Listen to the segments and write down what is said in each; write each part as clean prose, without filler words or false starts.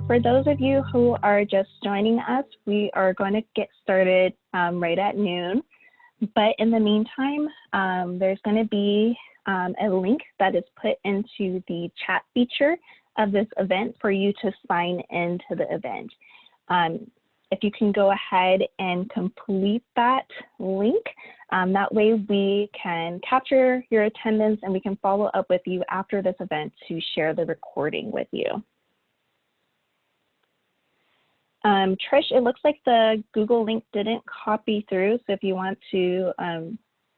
for those of you who are just joining us, we are going to get started right at noon. But in the meantime, there's going to be a link that is put into the chat feature of this event for you to sign into the event. If you can go ahead and complete that link, that way we can capture your attendance and we can follow up with you after this event to share the recording with you. Trish, it looks like the Google link didn't copy through, so if you want to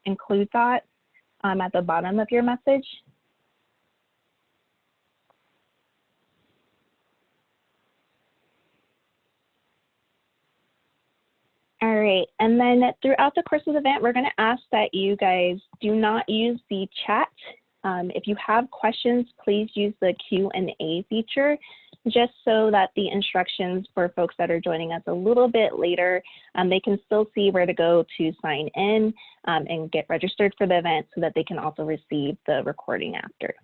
include that at the bottom of your message. All right, and then throughout the course of the event, we're going to ask that you guys do not use the chat. If you have questions, please use the Q&A feature, just so that the instructions for folks that are joining us a little bit later, they can still see where to go to sign in and get registered for the event so that they can also receive the recording after.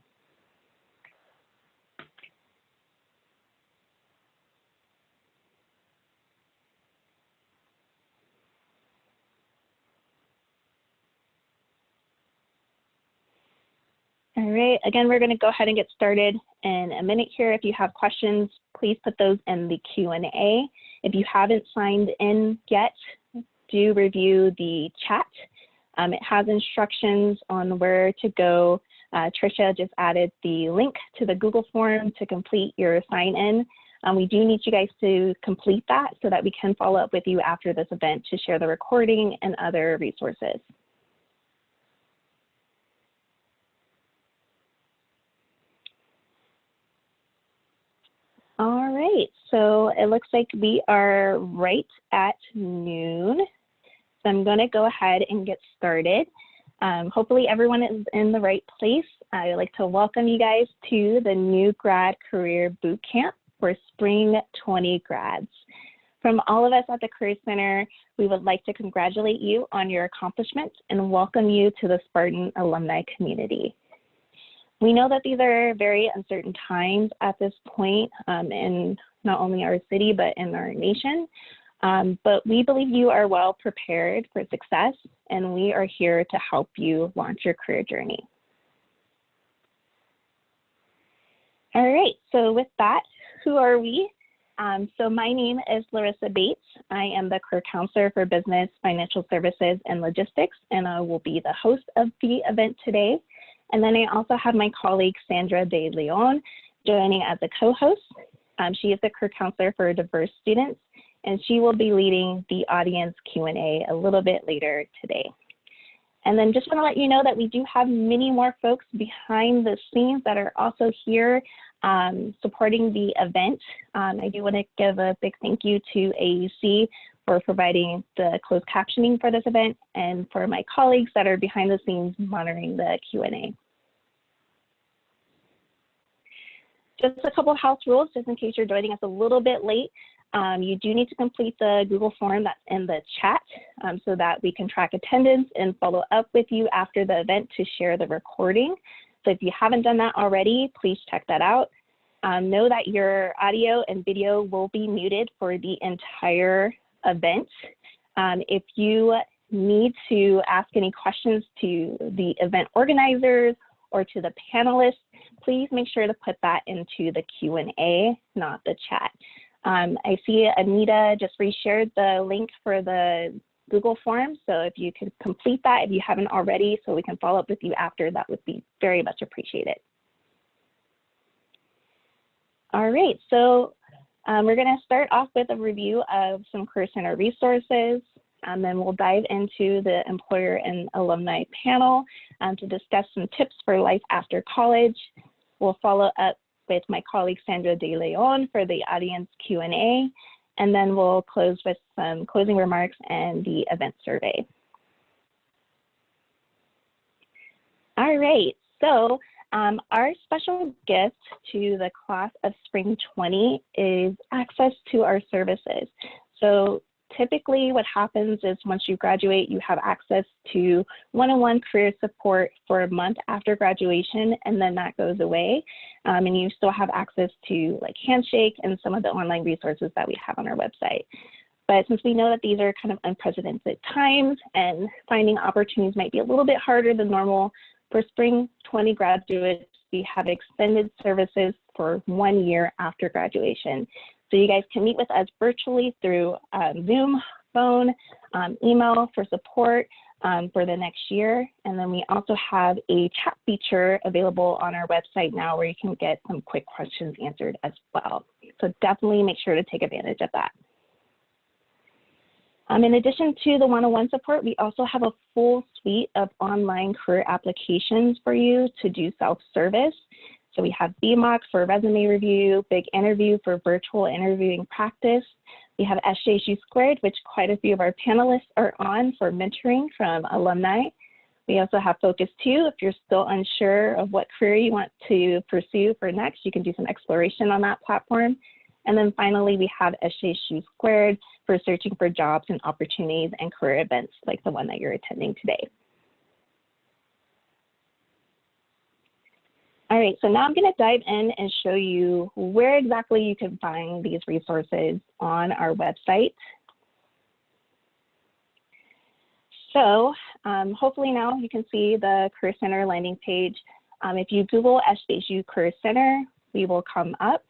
All right, again, we're going to go ahead and get started in a minute here. If you have questions, please put those in the Q&A. If you haven't signed in yet, do review the chat. It has instructions on where to go. Tricia just added the link to the Google form to complete your sign in. We do need you guys to complete that so that we can follow up with you after this event to share the recording and other resources. All right, so it looks like we are right at noon. So I'm going to go ahead and get started. Hopefully everyone is in the right place. I'd like to welcome you guys to the new Grad Career Bootcamp for Spring 20 grads. From all of us at the Career Center, we would like to congratulate you on your accomplishments and welcome you to the Spartan alumni community. We know that these are very uncertain times at this point in not only our city, but in our nation. But we believe you are well prepared for success, and we are here to help you launch your career journey. All right, so with that, who are we? So my name is Larissa Bates. I am the Career Counselor for Business, Financial Services, and Logistics, and I will be the host of the event today. And then I also have my colleague, Sandra De Leon, joining as a co-host. She is the Career Counselor for Diverse Students, and she will be leading the audience Q&A a little bit later today. And then just want to let you know that we do have many more folks behind the scenes that are also here supporting the event. I do want to give a big thank you to AEC for providing the closed captioning for this event and for my colleagues that are behind the scenes monitoring the Q&A. Just a couple of house rules, just in case you're joining us a little bit late. You do need to complete the Google form that's in the chat so that we can track attendance and follow up with you after the event to share the recording. So if you haven't done that already, please check that out. Know that your audio and video will be muted for the entire event. If you need to ask any questions to the event organizers or to the panelists, please make sure to put that into the Q&A, not the chat. I see Anita just reshared the link for the Google form, so if you could complete that if you haven't already, so we can follow up with you after, that would be very much appreciated. All right, so we're going to start off with a review of some Career Center resources, and then we'll dive into the employer and alumni panel to discuss some tips for life after college. We'll follow up with my colleague Sandra De Leon for the audience Q&A, and then we'll close with some closing remarks and the event survey. All right, so our special gift to the class of Spring 20 is access to our services. So typically what happens is once you graduate, you have access to one-on-one career support for a month after graduation, and then that goes away. And you still have access to like Handshake and some of the online resources that we have on our website. But since we know that these are kind of unprecedented times and finding opportunities might be a little bit harder than normal, for Spring 20 graduates, we have extended services for 1 year after graduation. So you guys can meet with us virtually through Zoom, phone, email for support for the next year. And then we also have a chat feature available on our website now where you can get some quick questions answered as well. So definitely make sure to take advantage of that. In addition to the one-on-one support, we also have a full suite of online career applications for you to do self-service. So we have BMOC for resume review, Big Interview for virtual interviewing practice. We have SJSU Squared, which quite a few of our panelists are on for mentoring from alumni. We also have Focus 2. If you're still unsure of what career you want to pursue for next, you can do some exploration on that platform. And then finally, we have SJSU Squared for searching for jobs and opportunities and career events like the one that you're attending today. All right, so now I'm going to dive in and show you where exactly you can find these resources on our website. So hopefully now you can see the Career Center landing page. If you Google SJSU Career Center, we will come up.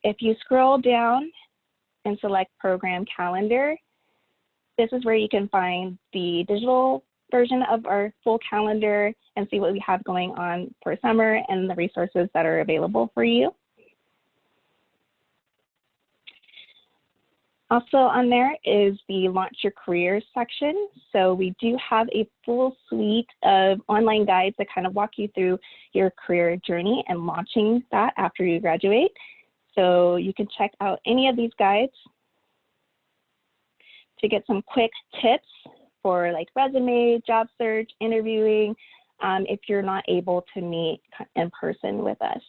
If you scroll down and select Program Calendar, this is where you can find the digital version of our full calendar and see what we have going on for summer and the resources that are available for you. Also on there is the Launch Your Career section. So we do have a full suite of online guides that kind of walk you through your career journey and launching that after you graduate. So you can check out any of these guides to get some quick tips for like resume, job search, interviewing, if you're not able to meet in person with us.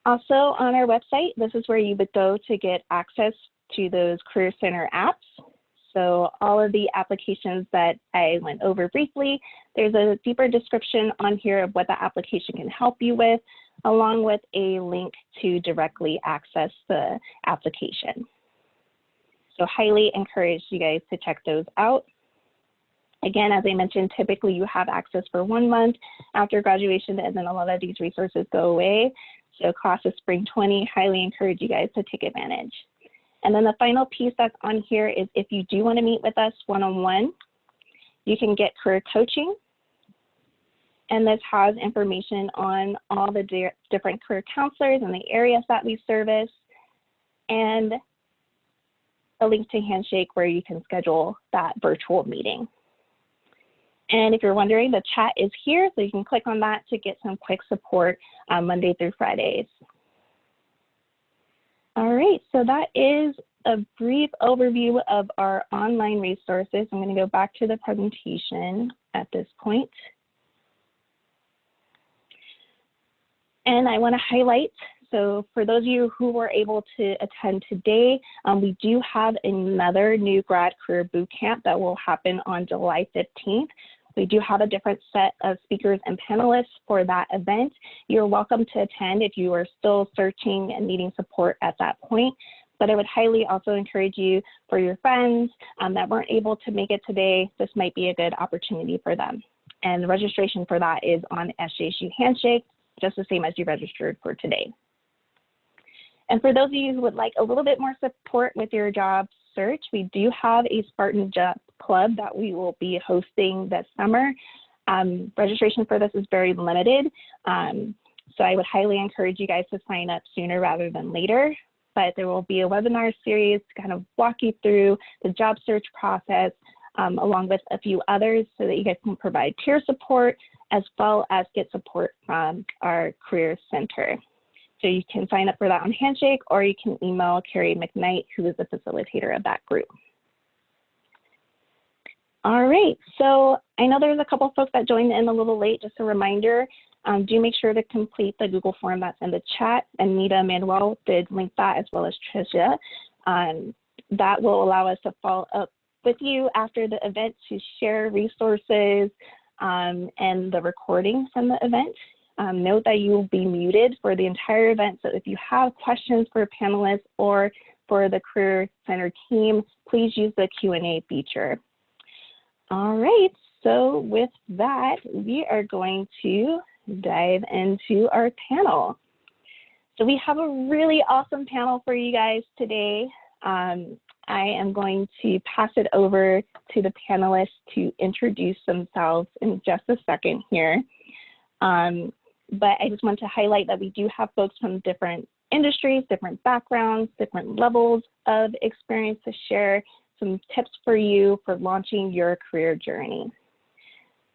Also on our website, this is where you would go to get access to those Career Center apps. So all of the applications that I went over briefly, there's a deeper description on here of what the application can help you with, along with a link to directly access the application. So highly encourage you guys to check those out. Again, as I mentioned, typically you have access for 1 month after graduation, and then a lot of these resources go away. So class of Spring 20, highly encourage you guys to take advantage. And then the final piece that's on here is if you do want to meet with us one-on-one, you can get career coaching. And this has information on all the different career counselors and the areas that we service, and a link to Handshake where you can schedule that virtual meeting. And if you're wondering, the chat is here, so you can click on that to get some quick support Monday through Fridays. All right, so that is a brief overview of our online resources. I'm going to go back to the presentation at this point. And I want to highlight, so for those of you who were able to attend today, we do have another new grad career bootcamp that will happen on July 15th. We do have a different set of speakers and panelists for that event. You're welcome to attend if you are still searching and needing support at that point. But I would highly also encourage you, for your friends that weren't able to make it today, this might be a good opportunity for them. And the registration for that is on SJSU Handshake, just the same as you registered for today. And for those of you who would like a little bit more support with your job search, we do have a Spartan Job Club that we will be hosting this summer. Registration for this is very limited, so I would highly encourage you guys to sign up sooner rather than later. But there will be a webinar series to kind of walk you through the job search process, along with a few others, so that you guys can provide peer support as well as get support from our Career Center. So you can sign up for that on Handshake, or you can email Carrie McKnight, who is the facilitator of that group. All right, so I know there's a couple folks that joined in a little late. Just a reminder, do make sure to complete the Google form that's in the chat. Anita Manuel did link that, as well as Tricia. That will allow us to follow up with you after the event to share resources and the recording from the event. Note that you will be muted for the entire event, so if you have questions for panelists or for the Career Center team, please use the Q&A feature. All right, so with that, we are going to dive into our panel. So we have a really awesome panel for you guys today. I am going to pass it over to the panelists to introduce themselves in just a second here. But I just want to highlight that we do have folks from different industries, different backgrounds, different levels of experience to share some tips for you for launching your career journey.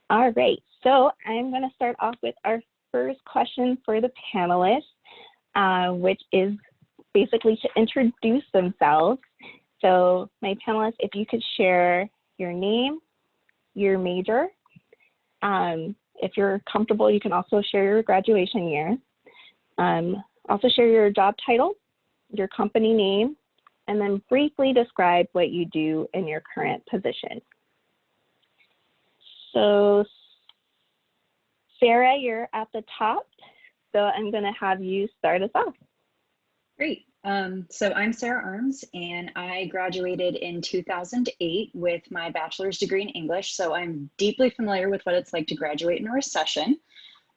All right, so I'm going to start off with our first question for the panelists, which is basically to introduce themselves. So my panelists, if you could share your name, your major. If you're comfortable, you can also share your graduation year. Also share your job title, your company name, and then briefly describe what you do in your current position. So Sarah, you're at the top, so I'm going to have you start us off. Great. So I'm Sarah Arms, and I graduated in 2008 with my bachelor's degree in English. So I'm deeply familiar with what it's like to graduate in a recession.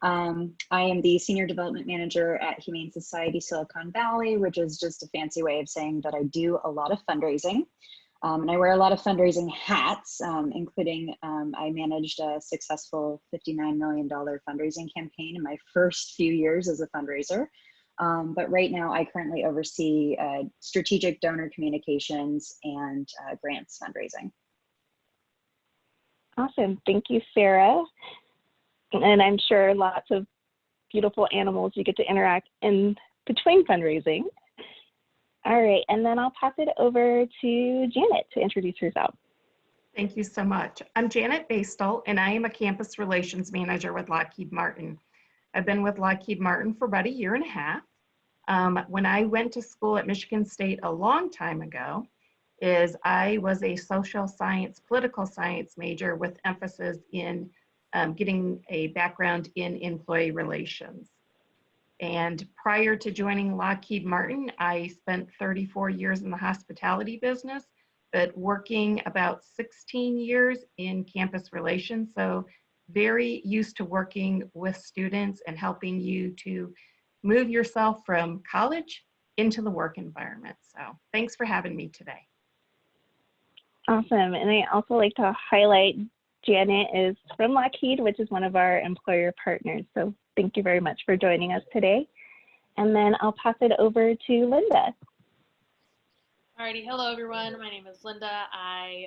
I am the Senior Development Manager at Humane Society Silicon Valley, which is just a fancy way of saying that I do a lot of fundraising. And I wear a lot of fundraising hats, including I managed a successful $59 million fundraising campaign in my first few years as a fundraiser. But right now I currently oversee strategic donor communications and grants fundraising. Awesome, thank you, Sarah. And I'm sure lots of beautiful animals you get to interact in between fundraising. All right, and then I'll pass it over to Janet to introduce herself. Thank you so much. I'm Janet Bastel, and I am a campus relations manager with Lockheed Martin. I've been with Lockheed Martin for about 1.5 years. When I went to school at Michigan State a long time ago, I was a social science, political science major with emphasis in getting a background in employee relations. And prior to joining Lockheed Martin, I spent 34 years in the hospitality business, but working about 16 years in campus relations. So very used to working with students and helping you to move yourself from college into the work environment. So thanks for having me today. Awesome, and I also like to highlight Janet is from Lockheed, which is one of our employer partners. So thank you very much for joining us today. And then I'll pass it over to Linda. Alrighty, hello everyone. My name is Linda. I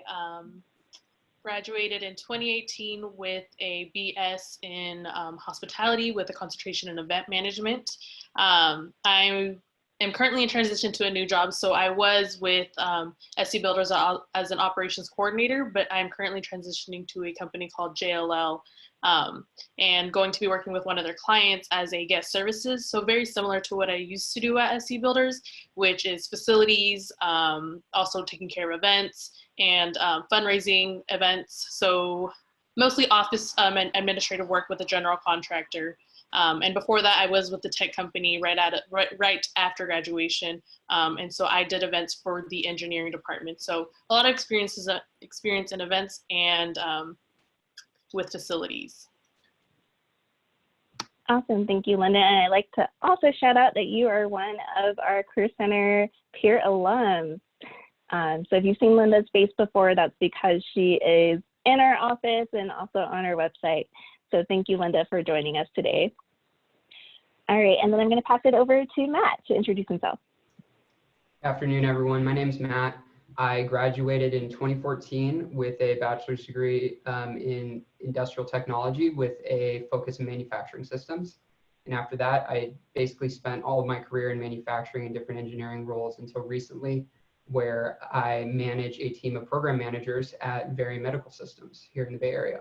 graduated in 2018 with a BS in hospitality with a concentration in event management. I am currently in transition to a new job. So I was with SC Builders as an operations coordinator, but I'm currently transitioning to a company called JLL and going to be working with one of their clients as a guest services. So very similar to what I used to do at SC Builders, which is facilities, also taking care of events and fundraising events. So mostly office and administrative work with a general contractor. And before that, I was with the tech company right after graduation. And so I did events for the engineering department. So a lot of experience in events and with facilities. Awesome, thank you, Linda. And I'd like to also shout out that you are one of our Career Center peer alums. So if you've seen Linda's face before, that's because she is in our office and also on our website. So thank you, Linda, for joining us today. All right, and then I'm going to pass it over to Matt to introduce himself. Good afternoon, everyone. My name's Matt. I graduated in 2014 with a bachelor's degree in industrial technology with a focus in manufacturing systems. And after that, I basically spent all of my career in manufacturing and different engineering roles until recently, where I manage a team of program managers at Very Medical Systems here in the Bay Area.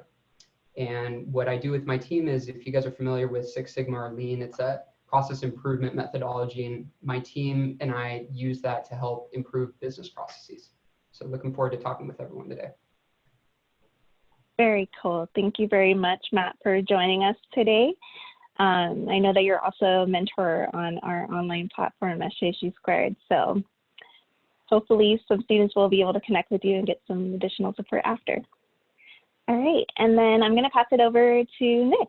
And what I do with my team is, if you guys are familiar with Six Sigma or Lean, it's a process improvement methodology, and my team and I use that to help improve business processes. So looking forward to talking with everyone today. Very cool. Thank you very much, Matt, for joining us today. I know that you're also a mentor on our online platform, SJSU Squared. So hopefully some students will be able to connect with you and get some additional support after. All right, and then I'm going to pass it over to Nick.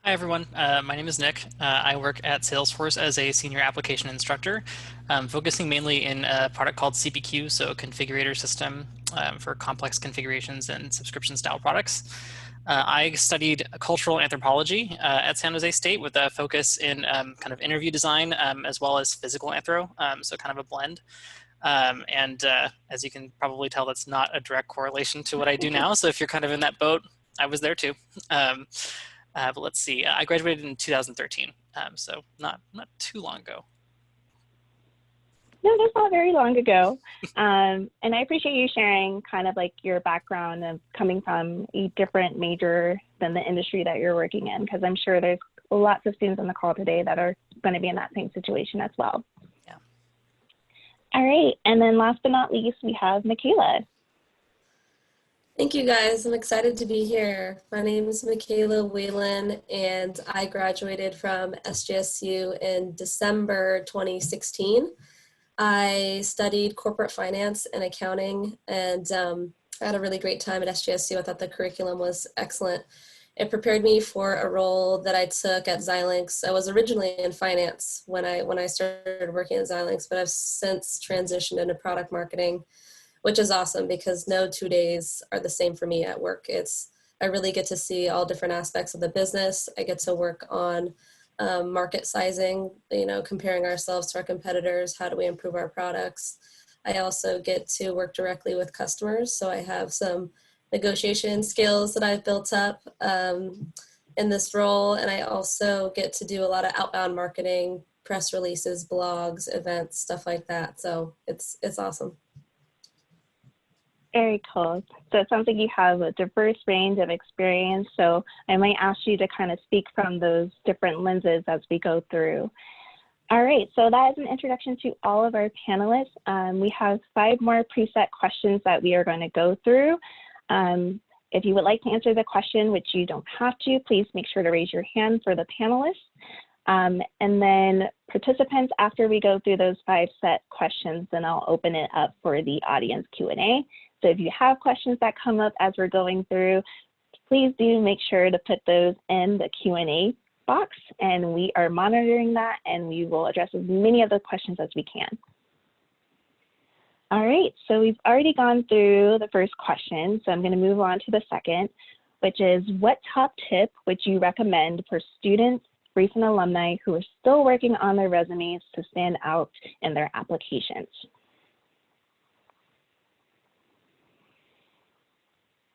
Hi, everyone. My name is Nick. I work at Salesforce as a senior application instructor, focusing mainly in a product called CPQ, so configurator system for complex configurations and subscription style products. I studied cultural anthropology at San Jose State with a focus in kind of interview design as well as physical anthro, so kind of a blend. As you can probably tell, that's not a direct correlation to what I do now. So if you're kind of in that boat, I was there too. But let's see, I graduated in 2013, so not too long ago. No, that's not very long ago. And I appreciate you sharing kind of like your background of coming from a different major than the industry that you're working in, because I'm sure there's lots of students on the call today that are going to be in that same situation as well. Yeah. All right, and then last but not least, we have Michaela. Thank you, guys. I'm excited to be here. My name is Michaela Whalen, and I graduated from SJSU in December 2016. I studied corporate finance and accounting, and I had a really great time at SJSU. I thought the curriculum was excellent. It prepared me for a role that I took at Xilinx. I was originally in finance when I started working at Xilinx, but I've since transitioned into product marketing, which is awesome because no 2 days are the same for me at work. I really get to see all different aspects of the business. I get to work on market sizing, comparing ourselves to our competitors. How do we improve our products? I also get to work directly with customers. So I have some negotiation skills that I've built up in this role. And I also get to do a lot of outbound marketing, press releases, blogs, events, stuff like that. So it's awesome. Very cool. So it sounds like you have a diverse range of experience. So I might ask you to kind of speak from those different lenses as we go through. All right, so that is an introduction to all of our panelists. We have 5 more preset questions that we are going to go through. If you would like to answer the question, which you don't have to, please make sure to raise your hand for the panelists. And then participants, after we go through those 5 set questions, then I'll open it up for the audience Q&A. So if you have questions that come up as we're going through, please do make sure to put those in the Q&A box, and we are monitoring that, and we will address as many of the questions as we can. All right, so we've already gone through the first question, so I'm going to move on to the second, which is, what top tip would you recommend for students, recent alumni who are still working on their resumes to stand out in their applications?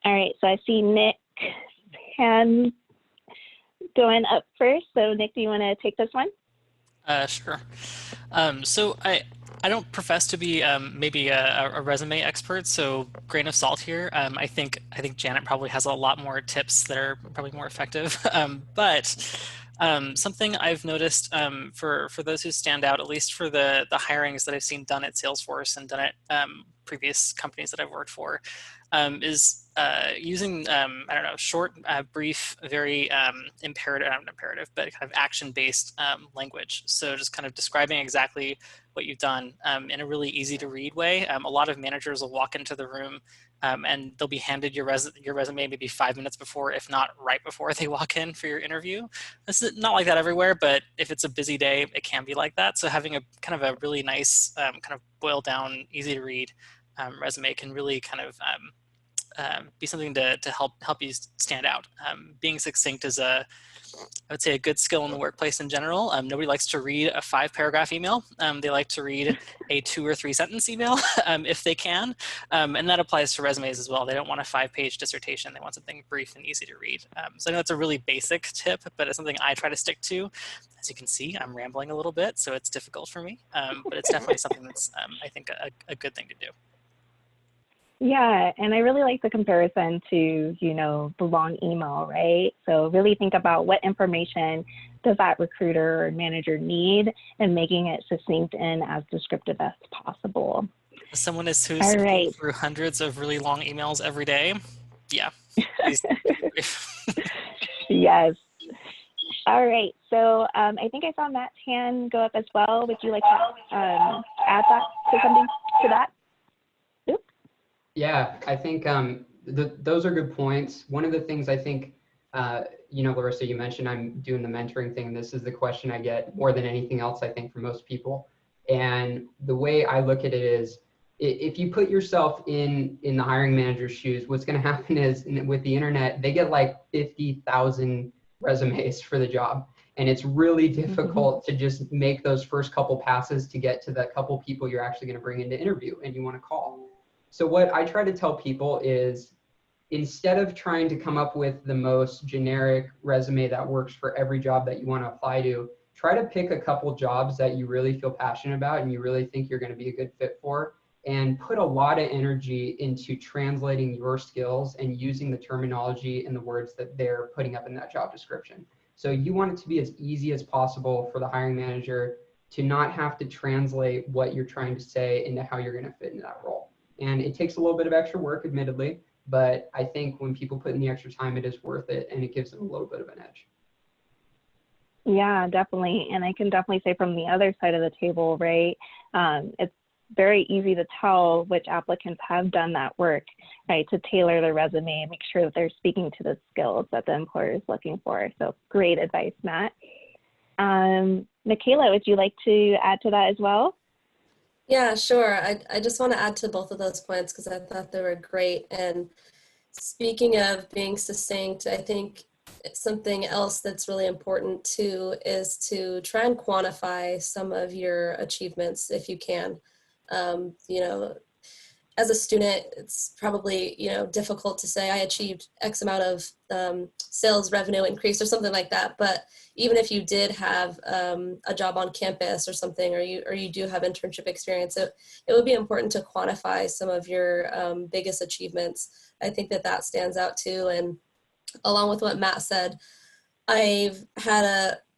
All right, so I see Nick's hand going up first. So Nick, do you want to take this one? Sure. So I don't profess to be maybe a resume expert, so grain of salt here. I think Janet probably has a lot more tips that are probably more effective. But something I've noticed for those who stand out, at least for the hirings that I've seen done at Salesforce and done at previous companies that I've worked for, is using, short, brief, very imperative, but kind of action-based language. So just kind of describing exactly what you've done in a really easy to read way. A lot of managers will walk into the room and they'll be handed your resume maybe 5 minutes before, if not right before they walk in for your interview. This is not like that everywhere, but if it's a busy day, it can be like that. So having a kind of a really nice, kind of boiled down, easy to read resume can really kind of be something to help you stand out. Being succinct is I would say a good skill in the workplace in general. Nobody likes to read a 5-paragraph email. They like to read a 2 or 3 sentence email if they can. And that applies to resumes as well. They don't want a 5-page dissertation. They want something brief and easy to read. So I know it's a really basic tip, but it's something I try to stick to. As you can see, I'm rambling a little bit, so it's difficult for me. But it's definitely something that's, I think, a good thing to do. Yeah, and I really like the comparison to, the long email, right? So really think about what information does that recruiter or manager need and making it succinct and as descriptive as possible. As someone who's All looking right. through hundreds of really long emails every day, yeah. Yes. All right. So I think I saw Matt's hand go up as well. Would you like to add something to that? Oops. Yeah, I think those are good points. One of the things I think, Larissa, you mentioned I'm doing the mentoring thing. This is the question I get more than anything else, I think, from most people. And the way I look at it is, if you put yourself in the hiring manager's shoes, what's going to happen is with the internet, they get like 50,000 resumes for the job. And it's really difficult to just make those first couple passes to get to the couple people you're actually going to bring into interview and you want to call. So what I try to tell people is, instead of trying to come up with the most generic resume that works for every job that you want to apply to, try to pick a couple jobs that you really feel passionate about and you really think you're going to be a good fit for, and put a lot of energy into translating your skills and using the terminology and the words that they're putting up in that job description. So you want it to be as easy as possible for the hiring manager to not have to translate what you're trying to say into how you're going to fit into that role. And it takes a little bit of extra work, admittedly, but I think when people put in the extra time, it is worth it, and it gives them a little bit of an edge. Yeah, definitely. And I can definitely say from the other side of the table, right, it's very easy to tell which applicants have done that work, right, to tailor their resume and make sure that they're speaking to the skills that the employer is looking for. So great advice, Matt. Michaela, would you like to add to that as well? Yeah, sure. I just want to add to both of those points because I thought they were great. And speaking of being succinct, I think something else that's really important too is to try and quantify some of your achievements if you can. As a student, it's probably, difficult to say I achieved X amount of sales revenue increase or something like that. But even if you did have a job on campus or something, or you do have internship experience, it would be important to quantify some of your biggest achievements. I think that stands out too. And along with what Matt said, I've had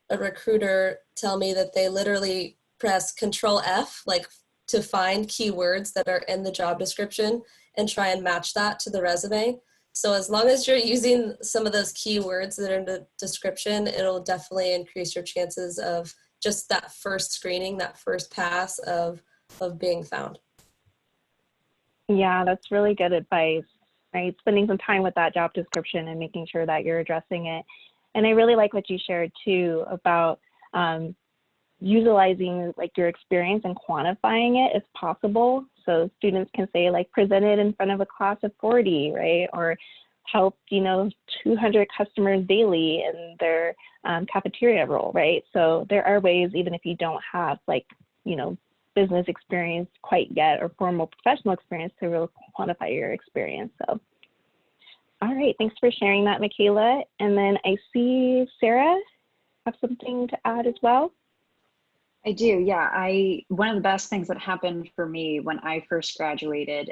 a recruiter tell me that they literally press Control F, like to find keywords that are in the job description and try and match that to the resume. So as long as you're using some of those keywords that are in the description, it'll definitely increase your chances of just that first screening, that first pass of being found. Yeah, that's really good advice, right? Spending some time with that job description and making sure that you're addressing it. And I really like what you shared too about utilizing like your experience and quantifying it if possible. So students can say like presented in front of a class of 40, right? Or help, 200 customers daily in their cafeteria role, right? So there are ways, even if you don't have like, business experience quite yet or formal professional experience, to really quantify your experience. So, all right, thanks for sharing that, Michaela. And then I see Sarah have something to add as well. I do, yeah. One of the best things that happened for me when I first graduated,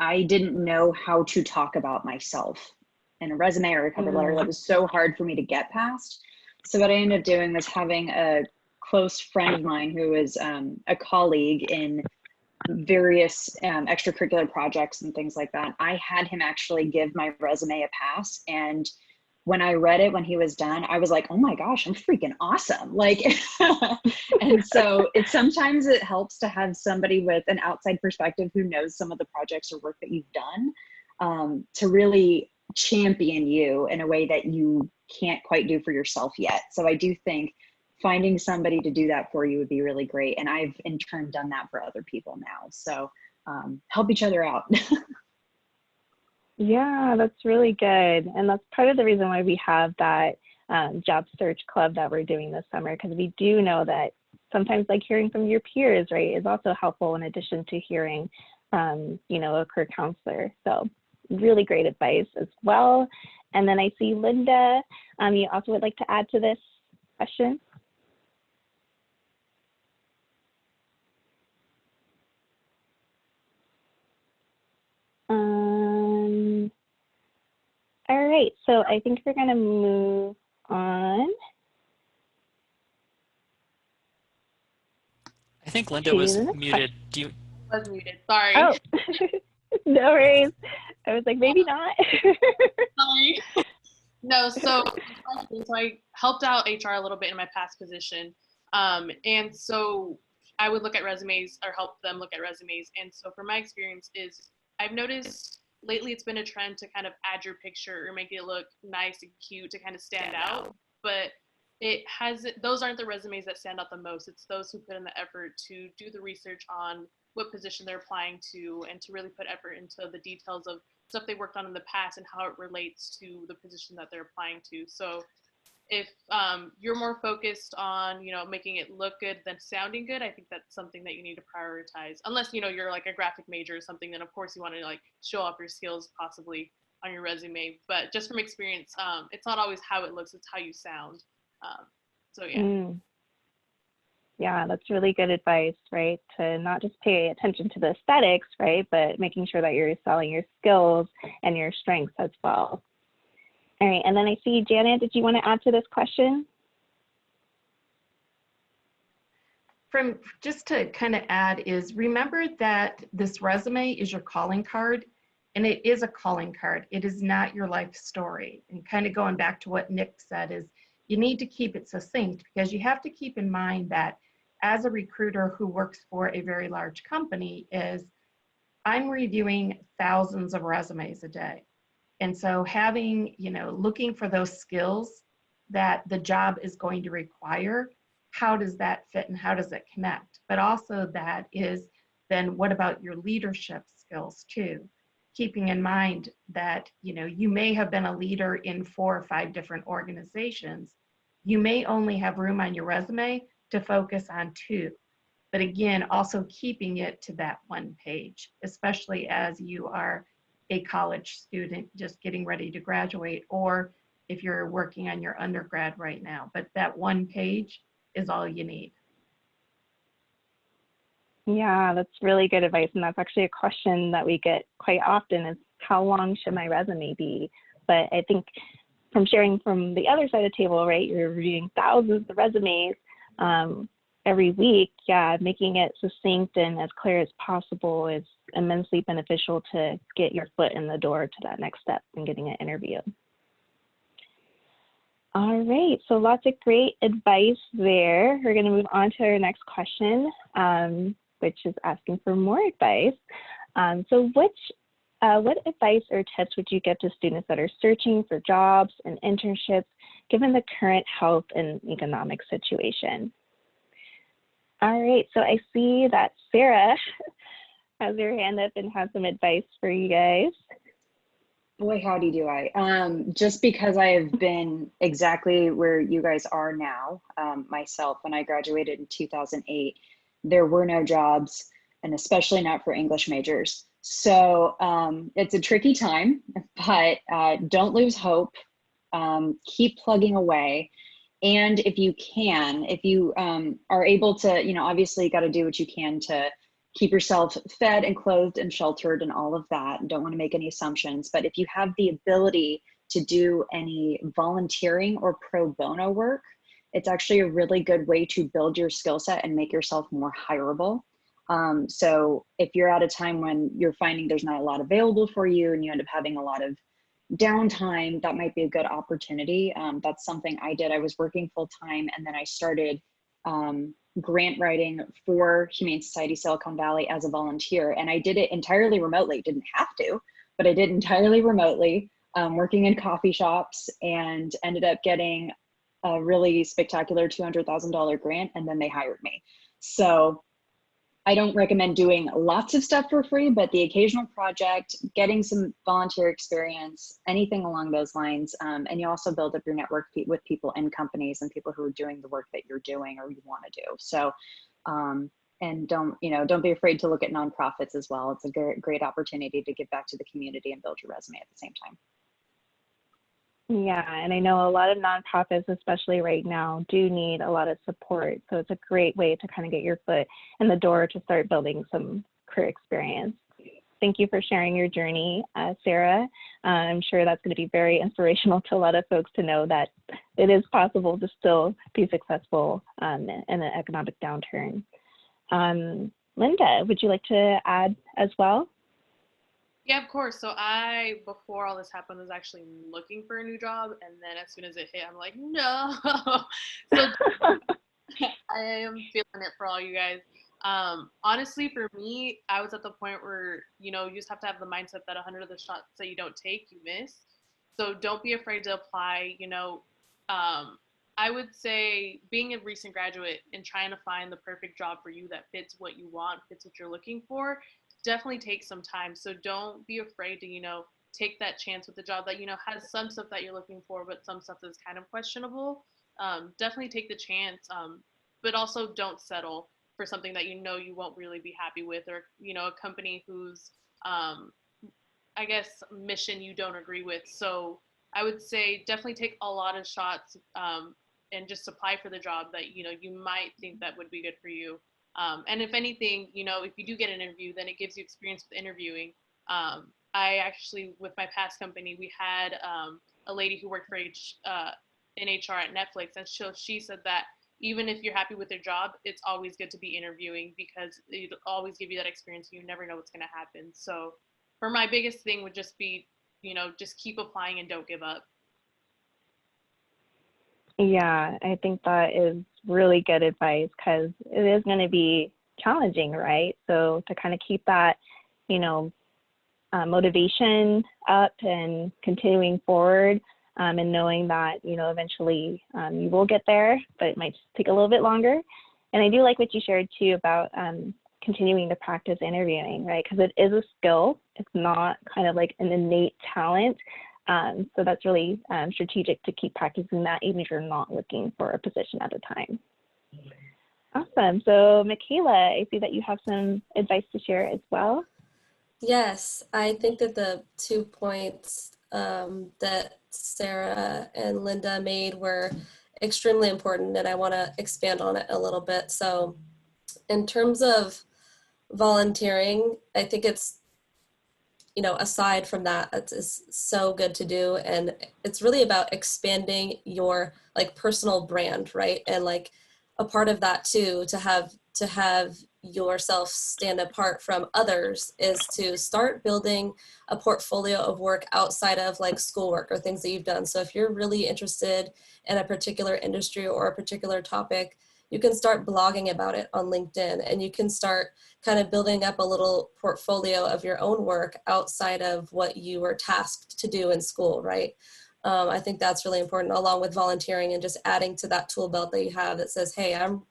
I didn't know how to talk about myself in a resume or a cover letter. That was so hard for me to get past. So what I ended up doing was having a close friend of mine who is a colleague in various extracurricular projects and things like that. I had him actually give my resume a pass, and when I read it, when he was done, I was like, oh my gosh, I'm freaking awesome. Like, and so sometimes it helps to have somebody with an outside perspective who knows some of the projects or work that you've done, to really champion you in a way that you can't quite do for yourself yet. So I do think finding somebody to do that for you would be really great. And I've in turn done that for other people now. So help each other out. Yeah, that's really good. And that's part of the reason why we have that job search club that we're doing this summer, because we do know that sometimes like hearing from your peers, right, is also helpful in addition to hearing from, a career counselor. So really great advice as well. And then I see Linda, you also would like to add to this question? All right, so I think we're gonna move on. I think Linda To was the next muted. Do you? Was muted. Sorry. Oh, no worries. I was like, maybe not. Sorry. No, so I helped out HR a little bit in my past position. And so I would look at resumes or help them look at resumes. And so from my experience is I've noticed lately it's been a trend to kind of add your picture or make it look nice and cute to kind of stand out. But those aren't the resumes that stand out the most. It's those who put in the effort to do the research on what position they're applying to and to really put effort into the details of stuff they worked on in the past and how it relates to the position that they're applying to. So if you're more focused on, making it look good than sounding good, I think that's something that you need to prioritize. Unless, you're like a graphic major or something, then of course you want to like show off your skills possibly on your resume. But just from experience, it's not always how it looks, it's how you sound. So yeah. Yeah, that's really good advice, right? To not just pay attention to the aesthetics, right? But making sure that you're selling your skills and your strengths as well. All right, and then I see Janet, did you want to add to this question? Just to kind of add is, remember that this resume is your calling card, and it is a calling card. It is not your life story. And kind of going back to what Nick said is, you need to keep it succinct, because you have to keep in mind that as a recruiter who works for a very large company I'm reviewing thousands of resumes a day. And so looking for those skills that the job is going to require, how does that fit and how does it connect? But also that is then what about your leadership skills too? Keeping in mind that, you may have been a leader in 4 or 5 different organizations. You may only have room on your resume to focus on 2. But again, also keeping it to that 1 page, especially as you are a college student just getting ready to graduate, or if you're working on your undergrad right now. But that 1 page is all you need. Yeah, that's really good advice. And that's actually a question that we get quite often is, how long should my resume be? But I think from sharing from the other side of the table, right, you're reviewing thousands of resumes every week. Yeah, making it succinct and as clear as possible is immensely beneficial to get your foot in the door to that next step in getting an interview. All right, so lots of great advice there. We're going to move on to our next question, which is asking for more advice. So what advice or tips would you give to students that are searching for jobs and internships, given the current health and economic situation? All right, so I see that Sarah has her hand up and has some advice for you guys. Boy, howdy do I. Just because I have been exactly where you guys are now, myself, when I graduated in 2008, there were no jobs, and especially not for English majors. So it's a tricky time, but don't lose hope. Keep plugging away. And if you are able to, obviously you got to do what you can to keep yourself fed and clothed and sheltered and all of that. Don't want to make any assumptions, but if you have the ability to do any volunteering or pro bono work, it's actually a really good way to build your skill set and make yourself more hireable. So if you're at a time when you're finding there's not a lot available for you and you end up having a lot of downtime, that might be a good opportunity. That's something I did. I was working full time, and then I started grant writing for Humane Society Silicon Valley as a volunteer. And I did it entirely remotely. Didn't have to, but I did entirely remotely, working in coffee shops, and ended up getting a really spectacular $200,000 grant. And then they hired me. So I don't recommend doing lots of stuff for free, but the occasional project, getting some volunteer experience, anything along those lines. And you also build up your network with people in companies and people who are doing the work that you're doing or you want to do. So, and don't be afraid to look at nonprofits as well. It's a great opportunity to give back to the community and build your resume at the same time. Yeah, and I know a lot of nonprofits, especially right now, do need a lot of support. So it's a great way to kind of get your foot in the door to start building some career experience. thank you for sharing your journey, Sarah. I'm sure that's going to be very inspirational to a lot of folks to know that it is possible to still be successful in an economic downturn. Linda, would you like to add as well? Yeah, of course. So before all this happened, was actually looking for a new job. And then as soon as it hit, I'm like, no. So I am feeling it for all you guys. Honestly, for me, I was at the point where, you just have to have the mindset that 100 of the shots that you don't take, you miss. So don't be afraid to apply. I would say being a recent graduate and trying to find the perfect job for you that fits what you want, fits what you're looking for, definitely takes some time. So don't be afraid to, take that chance with the job that, has some stuff that you're looking for, but some stuff that's kind of questionable. Definitely take the chance, but also don't settle for something that you won't really be happy with, or a company whose I guess mission you don't agree with. So I would say definitely take a lot of shots, and just apply for the job that you might think that would be good for you. And if anything, if you do get an interview, then it gives you experience with interviewing. I actually, with my past company, we had a lady who worked for in HR at Netflix, and she said that even if you're happy with their job, it's always good to be interviewing, because it'll always give you that experience. You never know what's going to happen. So for my biggest thing would just be, just keep applying and don't give up. Yeah, I think that is really good advice, because it is going to be challenging, right? So to kind of keep that, motivation up and continuing forward, and knowing that, eventually you will get there, but it might just take a little bit longer. And I do like what you shared too about continuing to practice interviewing, right? Because it is a skill. It's not kind of like an innate talent. So that's really strategic to keep practicing that, even if you're not looking for a position at a time. Awesome. So Michaela, I see that you have some advice to share as well. Yes, I think that the 2 points that Sarah and Linda made were extremely important, and I want to expand on it a little bit. So in terms of volunteering, I think it's, aside from that, it's so good to do. And it's really about expanding your personal brand, right? And a part of that too, to have yourself stand apart from others, is to start building a portfolio of work outside of schoolwork or things that you've done. So if you're really interested in a particular industry or a particular topic, you can start blogging about it on LinkedIn, and you can start kind of building up a little portfolio of your own work outside of what you were tasked to do in school, right? I think that's really important, along with volunteering and just adding to that tool belt that you have that says, hey, I'm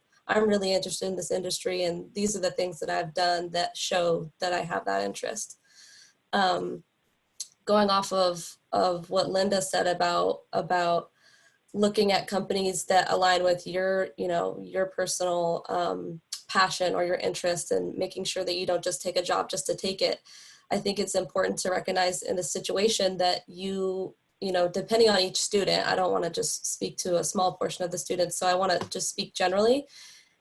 really interested in this industry, and these are the things that I've done that show that I have that interest. Going off of what Linda said about looking at companies that align with your personal passion or your interest, and making sure that you don't just take a job just to take it. I think it's important to recognize in this situation that depending on each student, I don't want to just speak to a small portion of the students, so I want to just speak generally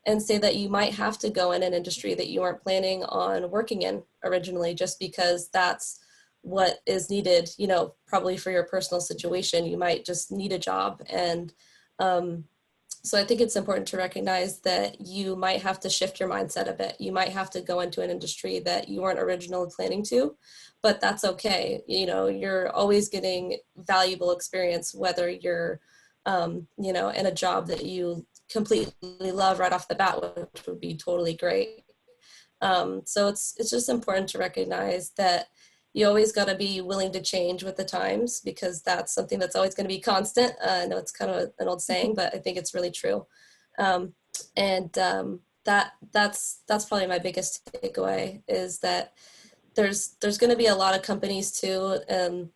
and say that you might have to go in an industry that you weren't planning on working in originally, just because that's what is needed, probably for your personal situation. You might just need a job. And so I think it's important to recognize that you might have to shift your mindset a bit. You might have to go into an industry that you weren't originally planning to, but that's okay. You're always getting valuable experience, whether you're, in a job that you completely love right off the bat, which would be totally great. So it's just important to recognize that you always got to be willing to change with the times, because that's something that's always going to be constant. I know it's kind of an old saying, but I think it's really true. That's probably my biggest takeaway, is that there's going to be a lot of companies too,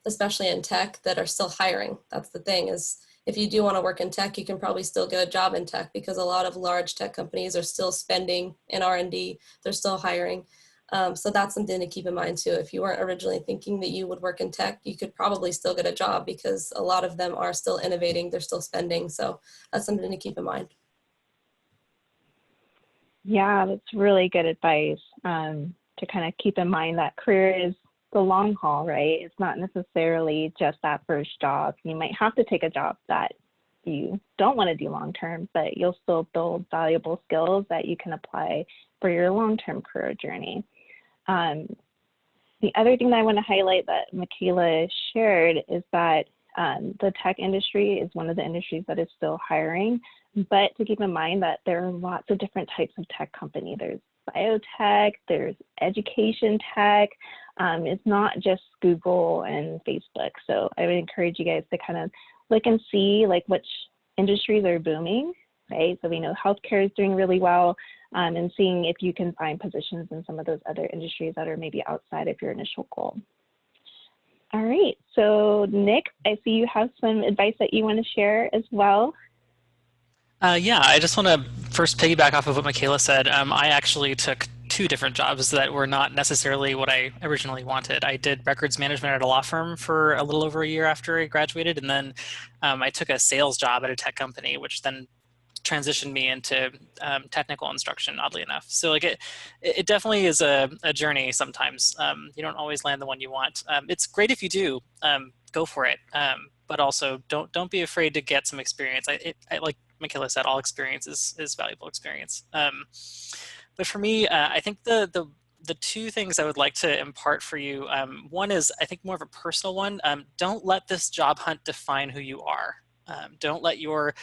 especially in tech, that are still hiring. That's the thing, is if you do want to work in tech, you can probably still get a job in tech, because a lot of large tech companies are still spending in R&D. They're still hiring. So that's something to keep in mind too. If you weren't originally thinking that you would work in tech, you could probably still get a job, because a lot of them are still innovating. They're still spending. So that's something to keep in mind. Yeah, that's really good advice. To to kind of keep in mind that career is the long haul, right? It's not necessarily just that first job. You might have to take a job that you don't want to do long term, but you'll still build valuable skills that you can apply for your long-term career journey. The other thing that I want to highlight that Michaela shared is that the tech industry is one of the industries that is still hiring, but to keep in mind that there are lots of different types of tech company. There's biotech, there's education tech. It's not just Google and Facebook. So I would encourage you guys to kind of look and see like which industries are booming, right? So we know healthcare is doing really well, and seeing if you can find positions in some of those other industries that are maybe outside of your initial goal. All right, so Nick, I see you have some advice that you want to share as well. Yeah, I just want to first piggyback off of what Michaela said. I actually took 2 different jobs that were not necessarily what I originally wanted. I did records management at a law firm for a little over a year after I graduated, and then I took a sales job at a tech company, which then transitioned me into technical instruction, oddly enough. So like it definitely is a journey sometimes. You don't always land the one you want. It's great if you do, go for it. But also don't be afraid to get some experience. I like Michaela said, all experience is valuable experience. But for me, I think the 2 things I would like to impart for you, one is I think more of a personal one. Don't let this job hunt define who you are. Don't let your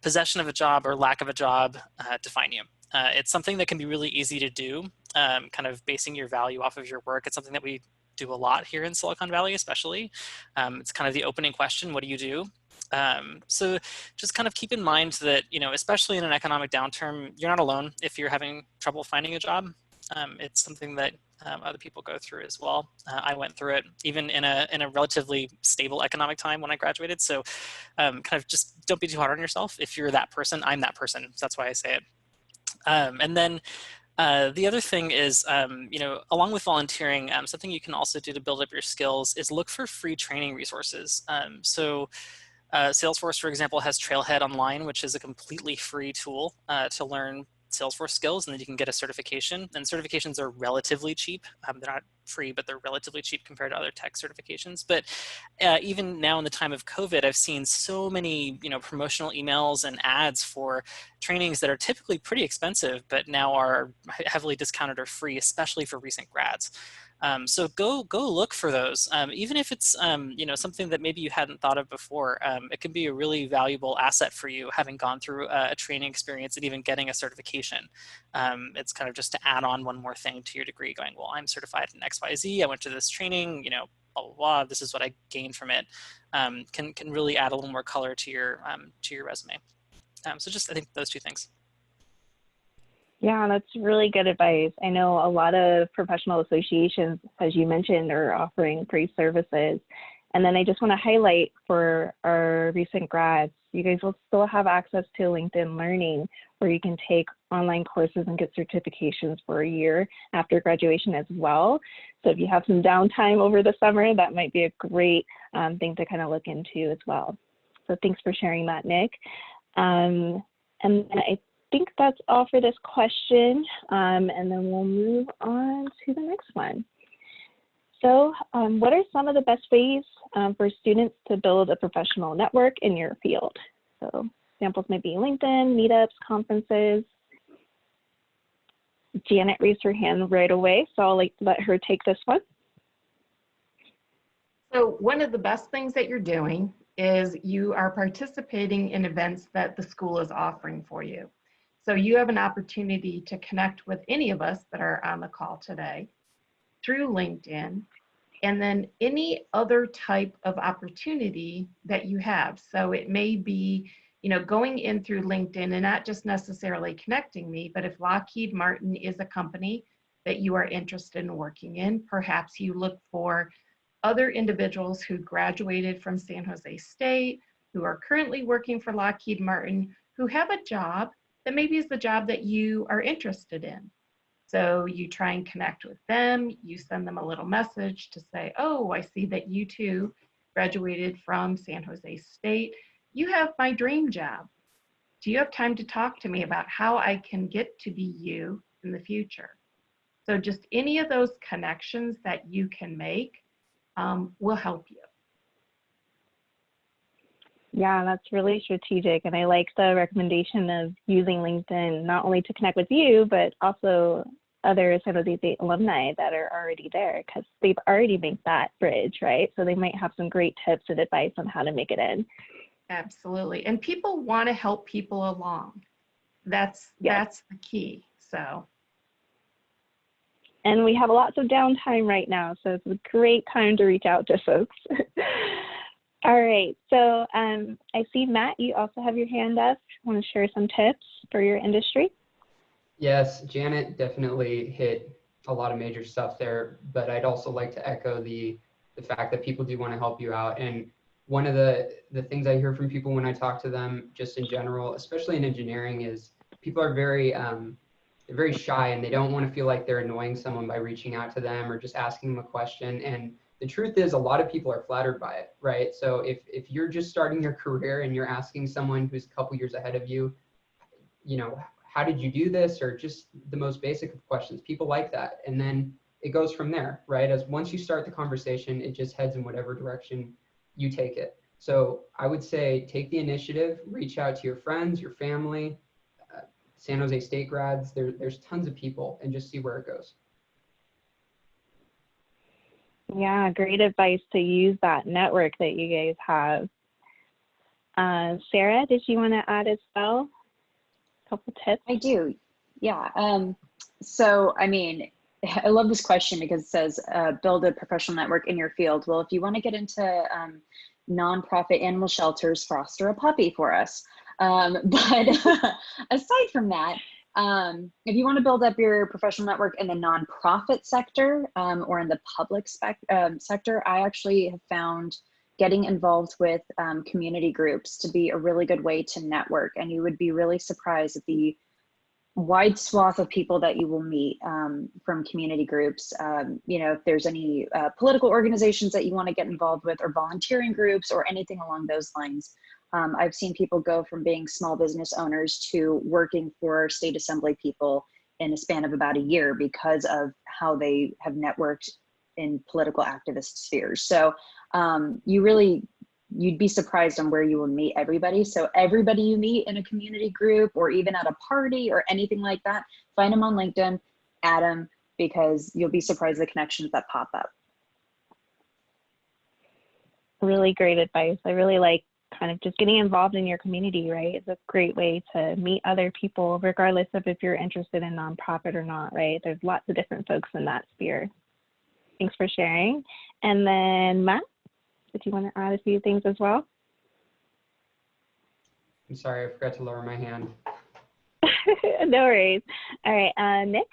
possession of a job or lack of a job define you. It's something that can be really easy to do, kind of basing your value off of your work. It's something that we do a lot here in Silicon Valley, especially. It's kind of the opening question, what do you do? So just kind of keep in mind that, you know, especially in an economic downturn, you're not alone if you're having trouble finding a job. It's something that other people go through as well. I went through it even in a relatively stable economic time when I graduated. So kind of just don't be too hard on yourself. If you're that person, I'm that person. So that's why I say it. And then the other thing is, you know, along with volunteering, something you can also do to build up your skills is look for free training resources. Salesforce, for example, has Trailhead Online, which is a completely free tool to learn Salesforce skills, and then you can get a certification. And certifications are relatively cheap. They're not free, but they're relatively cheap compared to other tech certifications. But even now in the time of COVID, I've seen so many, you know, promotional emails and ads for trainings that are typically pretty expensive, but now are heavily discounted or free, especially for recent grads. So go look for those, even if it's you know, something that maybe you hadn't thought of before. It can be a really valuable asset for you, having gone through a training experience and even getting a certification. It's kind of just to add on one more thing to your degree, going, well, I'm certified in XYZ. I went to this training, you know, blah blah blah. This is what I gained from it. Can really add a little more color to your resume. So just I think those 2 things. Yeah, that's really good advice. I know a lot of professional associations, as you mentioned, are offering free services. And then I just want to highlight for our recent grads, you guys will still have access to LinkedIn Learning, where you can take online courses and get certifications for a year after graduation as well. So if you have some downtime over the summer, that might be a great thing to kind of look into as well. So thanks for sharing that, Nick. And then I think that's all for this question, and then we'll move on to the next one. So what are some of the best ways for students to build a professional network in your field? So examples might be LinkedIn, Meetups, conferences. Janet raised her hand right away, so I'll let her take this one. So one of the best things that you're doing is you are participating in events that the school is offering for you. So you have an opportunity to connect with any of us that are on the call today through LinkedIn, and then any other type of opportunity that you have. So it may be, you know, going in through LinkedIn and not just necessarily connecting me, but if Lockheed Martin is a company that you are interested in working in, perhaps you look for other individuals who graduated from San Jose State, who are currently working for Lockheed Martin, who have a job that maybe is the job that you are interested in. So you try and connect with them, you send them a little message to say, oh, I see that you too graduated from San Jose State. You have my dream job. Do you have time to talk to me about how I can get to be you in the future? So just any of those connections that you can make will help you. Yeah, that's really strategic. And I like the recommendation of using LinkedIn not only to connect with you, but also other San Jose State alumni that are already there, because they've already made that bridge, right? So they might have some great tips and advice on how to make it in. Absolutely. And people want to help people along. That's the key. So. And we have lots of downtime right now, so it's a great time to reach out to folks. All right, so I see, Matt, you also have your hand up. Want to share some tips for your industry? Yes, Janet definitely hit a lot of major stuff there, but I'd also like to echo the fact that people do want to help you out. And one of the things I hear from people when I talk to them, just in general, especially in engineering, is people are they're very shy and they don't want to feel like they're annoying someone by reaching out to them or just asking them a question. And the truth is, a lot of people are flattered by it, right? So if you're just starting your career and you're asking someone who's a couple years ahead of you, how did you do this? Or just the most basic of questions, people like that. And then it goes from there, right? As once you start the conversation, it just heads in whatever direction you take it. So I would say take the initiative, reach out to your friends, your family, San Jose State grads, there's tons of people, and just see where it goes. Yeah, great advice to use that network that you guys have. Sarah, did you want to add as well? A couple tips? I do, yeah. So, I mean, I love this question because it says, build a professional network in your field. Well, if you want to get into nonprofit animal shelters, foster a puppy for us. But aside from that, if you want to build up your professional network in the nonprofit sector or in the public sector, I actually have found getting involved with community groups to be a really good way to network. And you would be really surprised at the wide swath of people that you will meet from community groups. If there's any political organizations that you want to get involved with, or volunteering groups, or anything along those lines. I've seen people go from being small business owners to working for state assembly people in a span of about a year because of how they have networked in political activist spheres. So you'd be surprised on where you will meet everybody. So everybody you meet in a community group or even at a party or anything like that, find them on LinkedIn, add them, because you'll be surprised the connections that pop up. Really great advice. I really like kind of just getting involved in your community, right? It's a great way to meet other people, regardless of if you're interested in nonprofit or not, right? There's lots of different folks in that sphere. Thanks for sharing. And then Matt, if you want to add a few things as well. I'm sorry, I forgot to lower my hand. No worries. All right, Nick?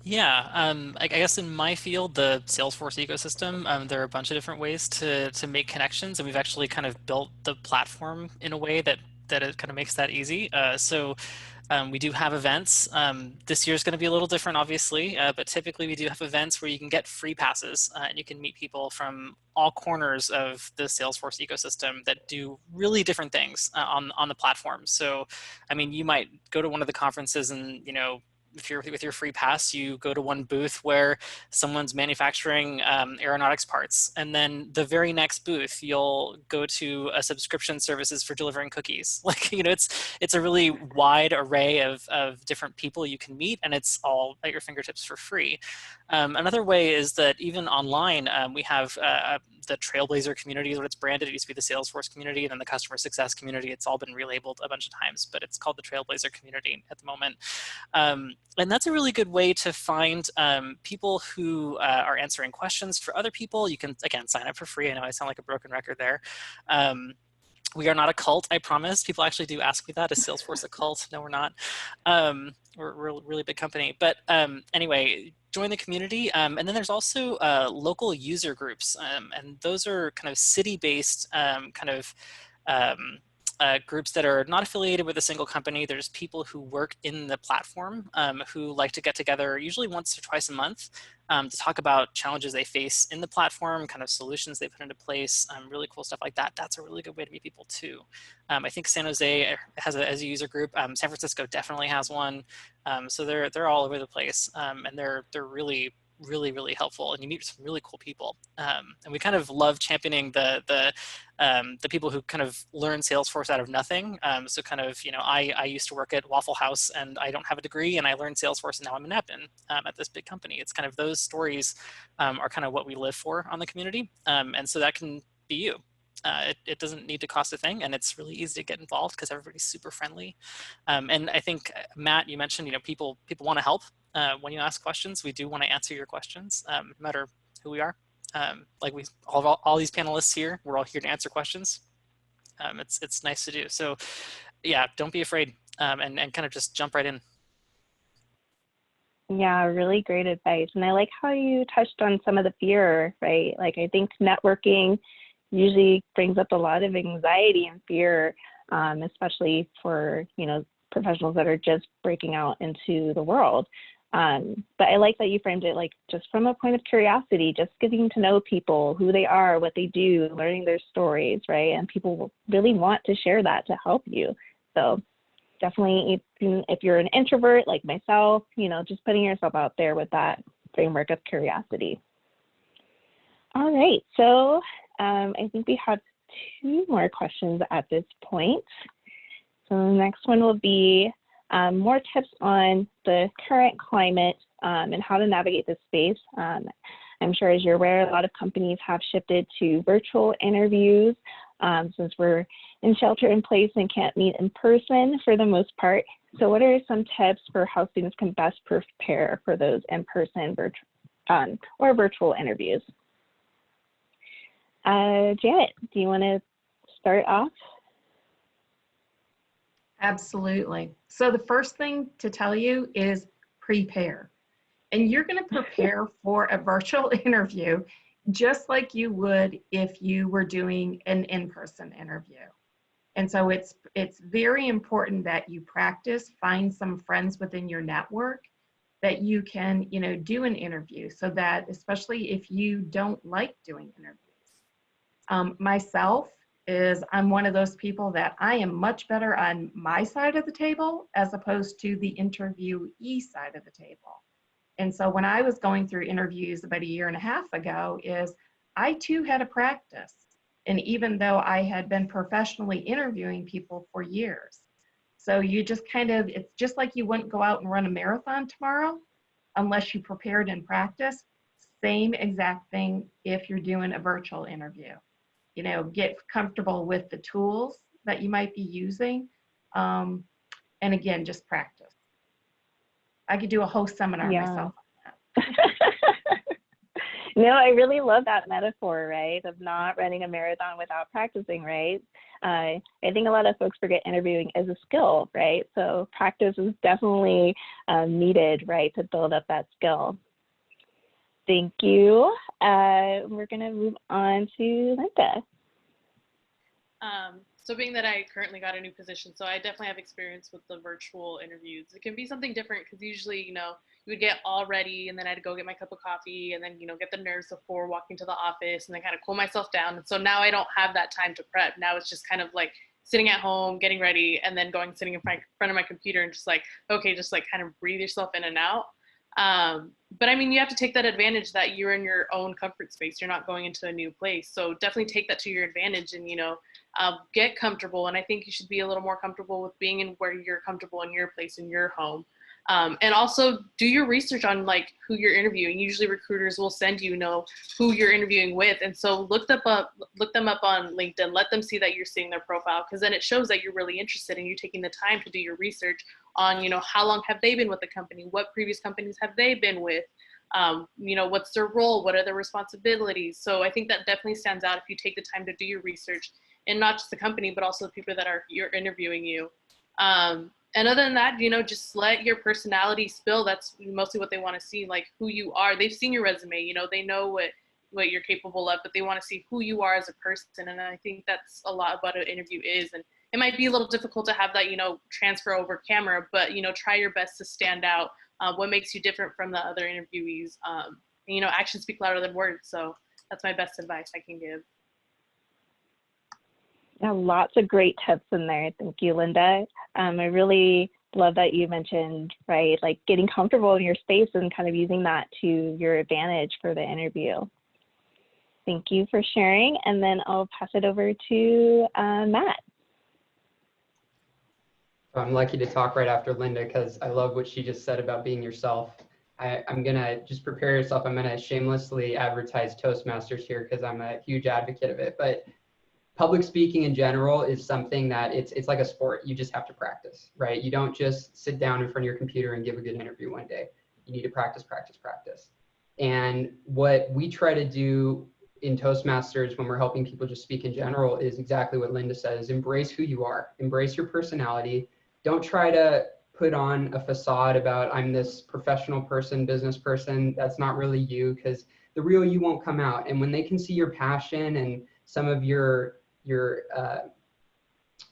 Yeah, I guess in my field, the Salesforce ecosystem, there are a bunch of different ways to make connections, and we've actually kind of built the platform in a way that it kind of makes that easy. We do have events. This year is going to be a little different, obviously, but typically we do have events where you can get free passes and you can meet people from all corners of the Salesforce ecosystem that do really different things on the platform. So, I mean, you might go to one of the conferences and, if you're with your free pass, you go to one booth where someone's manufacturing aeronautics parts, and then the very next booth you'll go to a subscription services for delivering cookies. Like, it's a really wide array of different people you can meet, and it's all at your fingertips for free. Another way is that even online, we have the Trailblazer community is what it's branded. It used to be the Salesforce community, and then the customer success community. It's all been relabeled a bunch of times, but it's called the Trailblazer community at the moment. And that's a really good way to find people who are answering questions for other people. You can, again, sign up for free. I know I sound like a broken record there. We are not a cult, I promise. People actually do ask me that. Is Salesforce a cult? No, we're not. We're a really big company. But anyway, join the community. And then there's also local user groups. And those are kind of city-based groups that are not affiliated with a single company. There's people who work in the platform who like to get together usually once or twice a month to talk about challenges they face in the platform, kind of solutions they put into place, really cool stuff like that. That's a really good way to meet people too. I think San Jose has a user group. San Francisco definitely has one. So they're all over the place, and they're really helpful, and you meet some really cool people. And we kind of love championing the people who kind of learn Salesforce out of nothing. So kind of, you know, I used to work at Waffle House and I don't have a degree and I learned Salesforce and now I'm an admin at this big company. It's kind of those stories are kind of what we live for on the community. And so that can be you. It doesn't need to cost a thing, and it's really easy to get involved because everybody's super friendly. And I think, Matt, you mentioned, you know, people want to help when you ask questions. We do want to answer your questions, no matter who we are. Like all these panelists here, we're all here to answer questions. It's nice to do. So yeah, don't be afraid, and kind of just jump right in. Yeah, really great advice. And I like how you touched on some of the fear, right? Like, I think networking usually brings up a lot of anxiety and fear, especially for, you know, professionals that are just breaking out into the world. But I like that you framed it like just from a point of curiosity, just getting to know people, who they are, what they do, learning their stories, right? And people will really want to share that to help you. So definitely, if you're an introvert like myself, you know, just putting yourself out there with that framework of curiosity. All right, so I think we have 2 more questions at this point. So the next one will be more tips on the current climate and how to navigate this space. I'm sure, as you're aware, a lot of companies have shifted to virtual interviews since we're in shelter in place and can't meet in person for the most part. So what are some tips for how students can best prepare for those in-person or virtual interviews? Janet, do you want to start off? Absolutely. So the first thing to tell you is prepare. And you're going to prepare for a virtual interview just like you would if you were doing an in-person interview. And so it's very important that you practice, find some friends within your network that you can, you know, do an interview, so that, especially if you don't like doing interviews. Myself, I'm one of those people that I am much better on my side of the table as opposed to the interviewee side of the table. And so when I was going through interviews about 1.5 years ago, I too had a practice. And even though I had been professionally interviewing people for years. So you just it's just like you wouldn't go out and run a marathon tomorrow unless you prepared and practiced. Same exact thing if you're doing a virtual interview. You know, get comfortable with the tools that you might be using. And again, just practice. I could do a whole seminar myself on that. No, I really love that metaphor, right? Of not running a marathon without practicing, right? I think a lot of folks forget interviewing as a skill, right? So practice is definitely needed, right, to build up that skill. Thank you. We're going to move on to Linda. So being that I currently got a new position, so I definitely have experience with the virtual interviews. It can be something different because usually, you know, you would get all ready and then I'd go get my cup of coffee and then, you know, get the nerves before walking to the office and then kind of cool myself down. And so now I don't have that time to prep. Now it's just kind of like sitting at home, getting ready, and then sitting in front of my computer and just like, okay, just like kind of breathe yourself in and out. But I mean, you have to take that advantage that you're in your own comfort space. You're not going into a new place. So definitely take that to your advantage and, you know, get comfortable. And I think you should be a little more comfortable with being in where you're comfortable in your place, in your home. And also do your research on like who you're interviewing. Usually recruiters will send you know who you're interviewing with. And so look them up on LinkedIn, let them see that you're seeing their profile, because then it shows that you're really interested and you're taking the time to do your research on, you know, how long have they been with the company? What previous companies have they been with? You know, what's their role? What are their responsibilities? So I think that definitely stands out if you take the time to do your research, and not just the company, but also the people that you're interviewing you. And other than that, you know, just let your personality spill. That's mostly what they want to see, like who you are. They've seen your resume, you know, they know what you're capable of, but they want to see who you are as a person. And I think that's a lot of what an interview is. And it might be a little difficult to have that, transfer over camera, but, try your best to stand out. What makes you different from the other interviewees? And, actions speak louder than words. So that's my best advice I can give. Yeah, lots of great tips in there. Thank you, Linda. I really love that you mentioned, right, like getting comfortable in your space and kind of using that to your advantage for the interview. Thank you for sharing. And then I'll pass it over to Matt. I'm lucky to talk right after Linda because I love what she just said about being yourself. I'm going to just prepare yourself. I'm going to shamelessly advertise Toastmasters here because I'm a huge advocate of it. But public speaking in general is something that it's like a sport. You just have to practice, right? You don't just sit down in front of your computer and give a good interview one day. You need to practice, practice, practice. And what we try to do in Toastmasters when we're helping people just speak in general is exactly what Linda says. Embrace who you are. Embrace your personality. Don't try to put on a facade about I'm this professional person, business person. That's not really you, because the real you won't come out. And when they can see your passion and some of your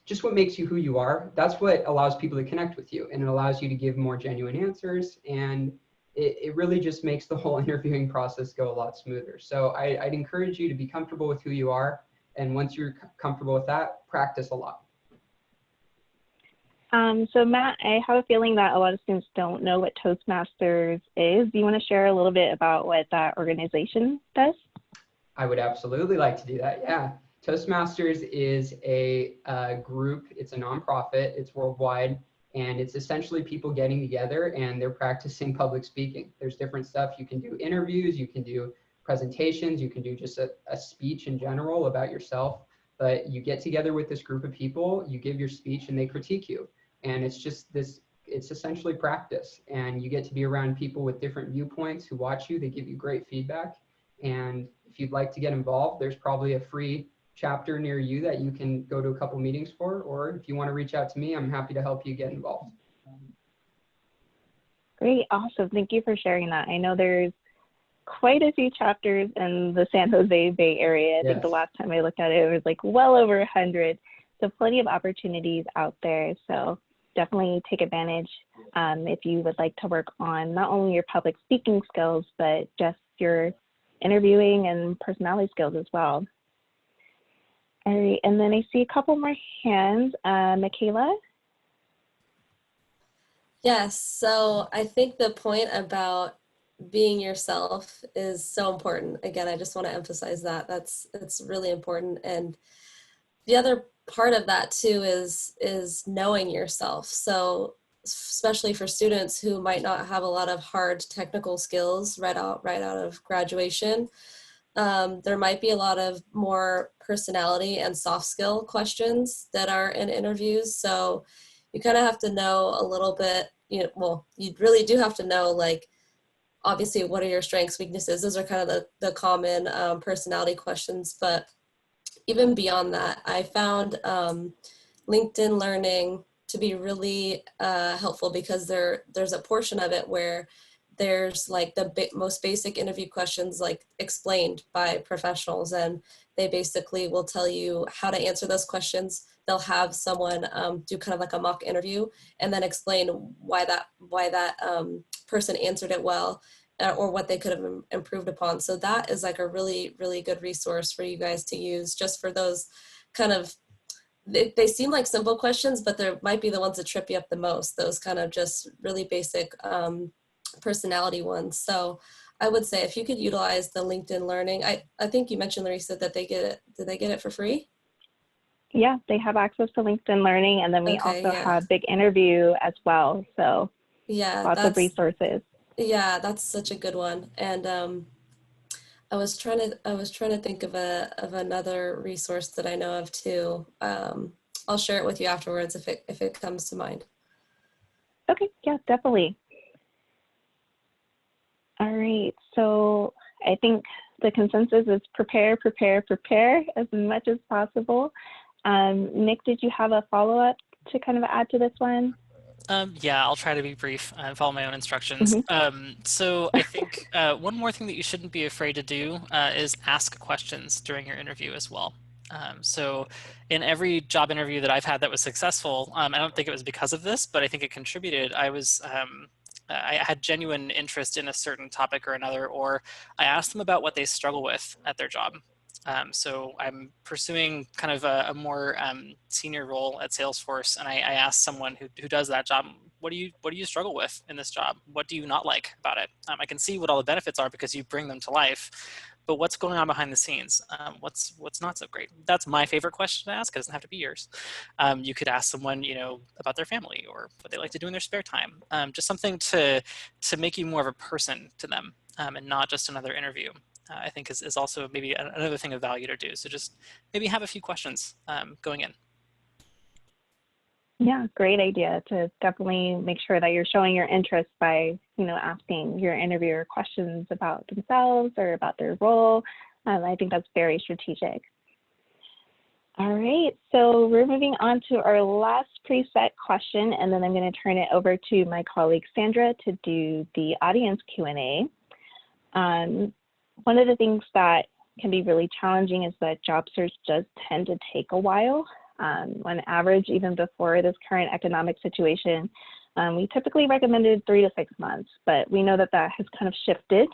just what makes you who you are, that's what allows people to connect with you, and it allows you to give more genuine answers, and it really just makes the whole interviewing process go a lot smoother. So I'd encourage you to be comfortable with who you are, and once you're comfortable with that, practice a lot. So Matt, I have a feeling that a lot of students don't know what Toastmasters is. Do you want to share a little bit about what that organization does? I would absolutely like to do that, yeah. Toastmasters is a group, it's a nonprofit, it's worldwide, and it's essentially people getting together and they're practicing public speaking. There's different stuff. You can do interviews, you can do presentations, you can do just a speech in general about yourself, but you get together with this group of people, you give your speech and they critique you. And it's just this, it's essentially practice, and you get to be around people with different viewpoints who watch you, they give you great feedback. And if you'd like to get involved, there's probably a free chapter near you that you can go to a couple meetings for, or if you want to reach out to me, I'm happy to help you get involved. Great, awesome. Thank you for sharing that. I know there's quite a few chapters in the San Jose Bay Area. I think the last time I looked at it, it was like well over 100. So plenty of opportunities out there. So definitely take advantage if you would like to work on not only your public speaking skills, but just your interviewing and personality skills as well. All right, and then I see a couple more hands. Michaela? Yes, so I think the point about being yourself is so important. Again, I just want to emphasize that. It's really important. And the other part of that too is knowing yourself. So especially for students who might not have a lot of hard technical skills right out of graduation, there might be a lot of more personality and soft skill questions that are in interviews. So you kind of have to know a little bit, well, you really do have to know, like, obviously, what are your strengths, weaknesses? Those are kind of the common personality questions. But even beyond that, I found LinkedIn Learning to be really helpful, because there's a portion of it where there's like the most basic interview questions, like explained by professionals, and they basically will tell you how to answer those questions. They'll have someone do kind of like a mock interview and then explain why that person answered it well, or what they could have improved upon. So that is like a really, really good resource for you guys to use, just for those kind of, they seem like simple questions, but there might be the ones that trip you up the most, those kind of just really basic personality ones. So I would say if you could utilize the LinkedIn Learning, I think you mentioned, Larissa, that they get it. Did they get it for free? Yeah, they have access to LinkedIn Learning, and then we also have Big Interview as well. So lots of resources. Yeah, that's such a good one. And I was trying to think of another resource that I know of too. I'll share it with you afterwards if it comes to mind. Okay, yeah, definitely. All right, so I think the consensus is prepare, prepare, prepare as much as possible. Nick, did you have a follow-up to kind of add to this one? Yeah, I'll try to be brief and follow my own instructions. So I think one more thing that you shouldn't be afraid to do is ask questions during your interview as well. So in every job interview that I've had that was successful, I don't think it was because of this, but I think it contributed. I had genuine interest in a certain topic or another, or I asked them about what they struggle with at their job. So I'm pursuing kind of a more senior role at Salesforce, and I asked someone who does that job, what do you struggle with in this job? What do you not like about it? I can see what all the benefits are because you bring them to life, but what's going on behind the scenes? What's not so great? That's my favorite question to ask. It doesn't have to be yours. You could ask someone, about their family or what they like to do in their spare time. Just something to make you more of a person to them, and not just another interview. I think is also maybe another thing of value to do. So just maybe have a few questions going in. Yeah, great idea to definitely make sure that you're showing your interest by, asking your interviewer questions about themselves or about their role. I think that's very strategic. All right, so we're moving on to our last preset question, and then I'm going to turn it over to my colleague Sandra to do the audience Q&A. One of the things that can be really challenging is that job search does tend to take a while. On average, even before this current economic situation, we typically recommended 3 to 6 months, but we know that that has kind of shifted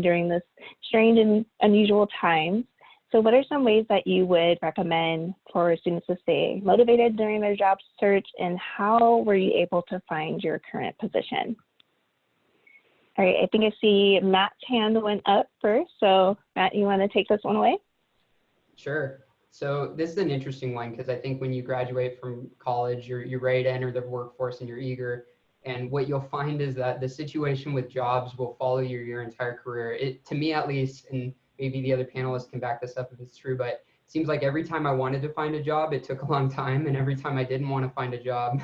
during this strange and unusual times. So what are some ways that you would recommend for students to stay motivated during their job search, and how were you able to find your current position? All right, I think I see Matt's hand went up first. So Matt, you want to take this one away? Sure. So this is an interesting one because I think when you graduate from college, you're ready to enter the workforce and you're eager. And what you'll find is that the situation with jobs will follow you your entire career. To me at least, and maybe the other panelists can back this up if it's true, but it seems like every time I wanted to find a job, it took a long time. And every time I didn't want to find a job,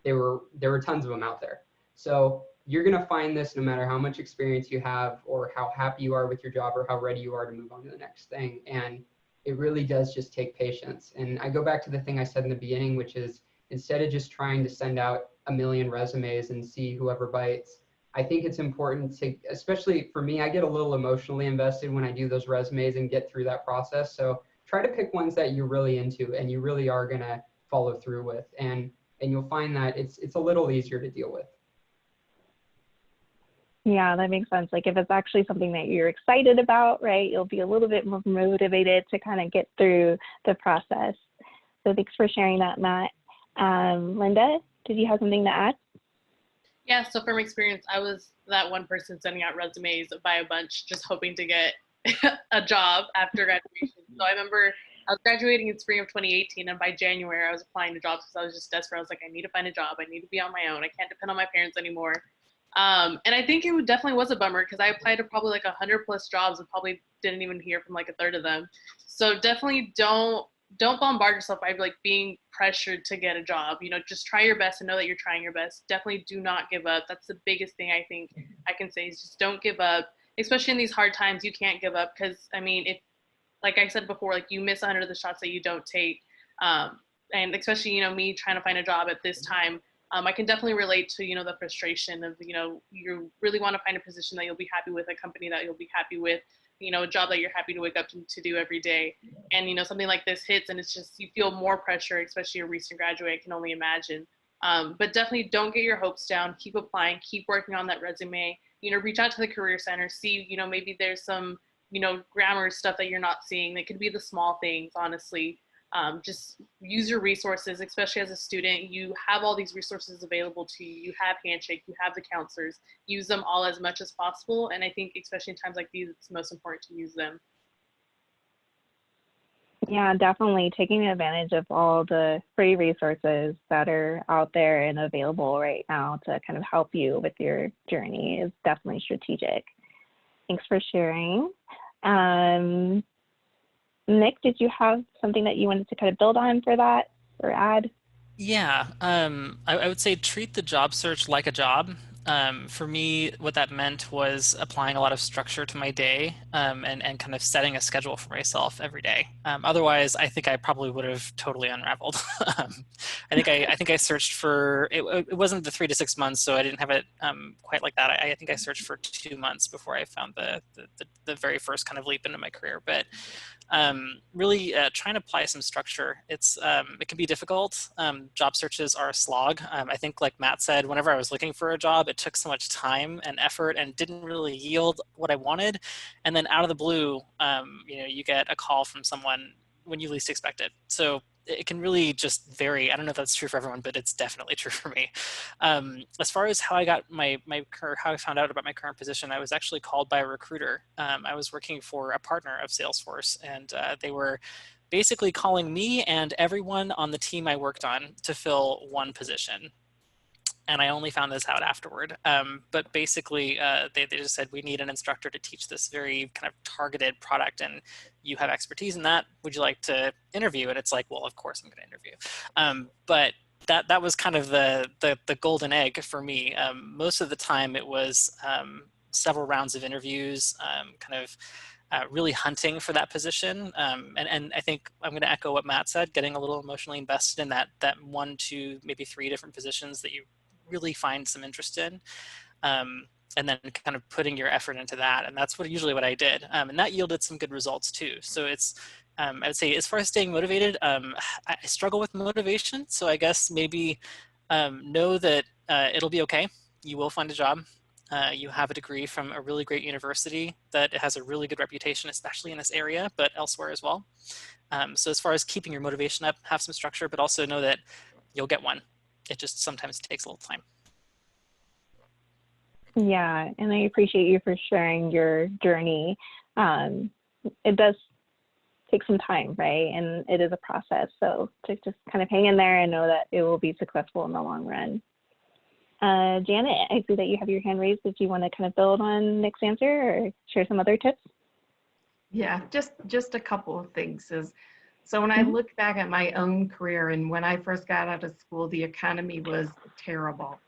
there were tons of them out there. So you're going to find this no matter how much experience you have or how happy you are with your job or how ready you are to move on to the next thing. And it really does just take patience. And I go back to the thing I said in the beginning, which is instead of just trying to send out a million resumes and see whoever bites, I think it's important to, especially for me, I get a little emotionally invested when I do those resumes and get through that process. So try to pick ones that you're really into and you really are going to follow through with. And you'll find that it's a little easier to deal with. Yeah, that makes sense. Like if it's actually something that you're excited about, right, you'll be a little bit more motivated to kind of get through the process. So thanks for sharing that, Matt. Linda, did you have something to add? Yeah, so from experience, I was that one person sending out resumes by a bunch, just hoping to get a job after graduation. So I remember I was graduating in spring of 2018, and by January, I was applying to jobs because I was just desperate. I was like, I need to find a job. I need to be on my own. I can't depend on my parents anymore. And I think it definitely was a bummer because I applied to probably like 100 plus jobs and probably didn't even hear from like a third of them. So definitely don't bombard yourself by like being pressured to get a job. Just try your best and know that you're trying your best. Definitely do not give up. That's the biggest thing I think I can say is just don't give up, especially in these hard times. You can't give up because if, like I said before, like you miss 100 of the shots that you don't take. And especially, me trying to find a job at this time, I can definitely relate to, the frustration of, you really want to find a position that you'll be happy with, a company that you'll be happy with, a job that you're happy to wake up to do every day. And, something like this hits and it's just, you feel more pressure, especially a recent graduate, I can only imagine. But definitely don't get your hopes down, keep applying, keep working on that resume, reach out to the Career Center, see, maybe there's some, grammar stuff that you're not seeing. That could be the small things, honestly. Just use your resources, especially as a student. You have all these resources available to you. You have Handshake, you have the counselors. Use them all as much as possible. And I think especially in times like these, it's most important to use them. Yeah, definitely taking advantage of all the free resources that are out there and available right now to kind of help you with your journey is definitely strategic. Thanks for sharing. Nick, did you have something that you wanted to kind of build on for that or add? Yeah, I would say treat the job search like a job. For me, what that meant was applying a lot of structure to my day, and kind of setting a schedule for myself every day. Otherwise, I think I probably would have totally unraveled. I think I searched for it wasn't the 3 to 6 months, so I didn't have it quite like that. I think I searched for 2 months before I found the very first kind of leap into my career. But really trying to apply some structure. It can be difficult. Job searches are a slog. I think, like Matt said, whenever I was looking for a job, it took so much time and effort and didn't really yield what I wanted. And then out of the blue, you get a call from someone when you least expect it. So it can really just vary. I don't know if that's true for everyone, but it's definitely true for me. As far as how I got how I found out about my current position, I was actually called by a recruiter. I was working for a partner of Salesforce, and they were basically calling me and everyone on the team I worked on to fill one position. And I only found this out afterward. But basically, they just said, we need an instructor to teach this very kind of targeted product, and you have expertise in that. Would you like to interview? And it's like, well, of course I'm going to interview. But that was kind of the golden egg for me. Most of the time, it was several rounds of interviews, really hunting for that position. And I think I'm going to echo what Matt said, getting a little emotionally invested in that 1, 2, maybe 3 different positions that you really find some interest in, and then kind of putting your effort into that. And that's usually what I did. And that yielded some good results too. So it's, I would say, as far as staying motivated, I struggle with motivation. So I guess maybe know that it'll be okay. You will find a job. You have a degree from a really great university that has a really good reputation, especially in this area, but elsewhere as well. So as far as keeping your motivation up, have some structure, but also know that you'll get one. It just sometimes takes a little time. Yeah, and I appreciate you for sharing your journey. It does take some time, right? And it is a process. So to just kind of hang in there and know that it will be successful in the long run. Janet, I see that you have your hand raised. Did you want to kind of build on Nick's answer or share some other tips? Yeah, just a couple of things. So when I look back at my own career, and when I first got out of school, the economy was terrible.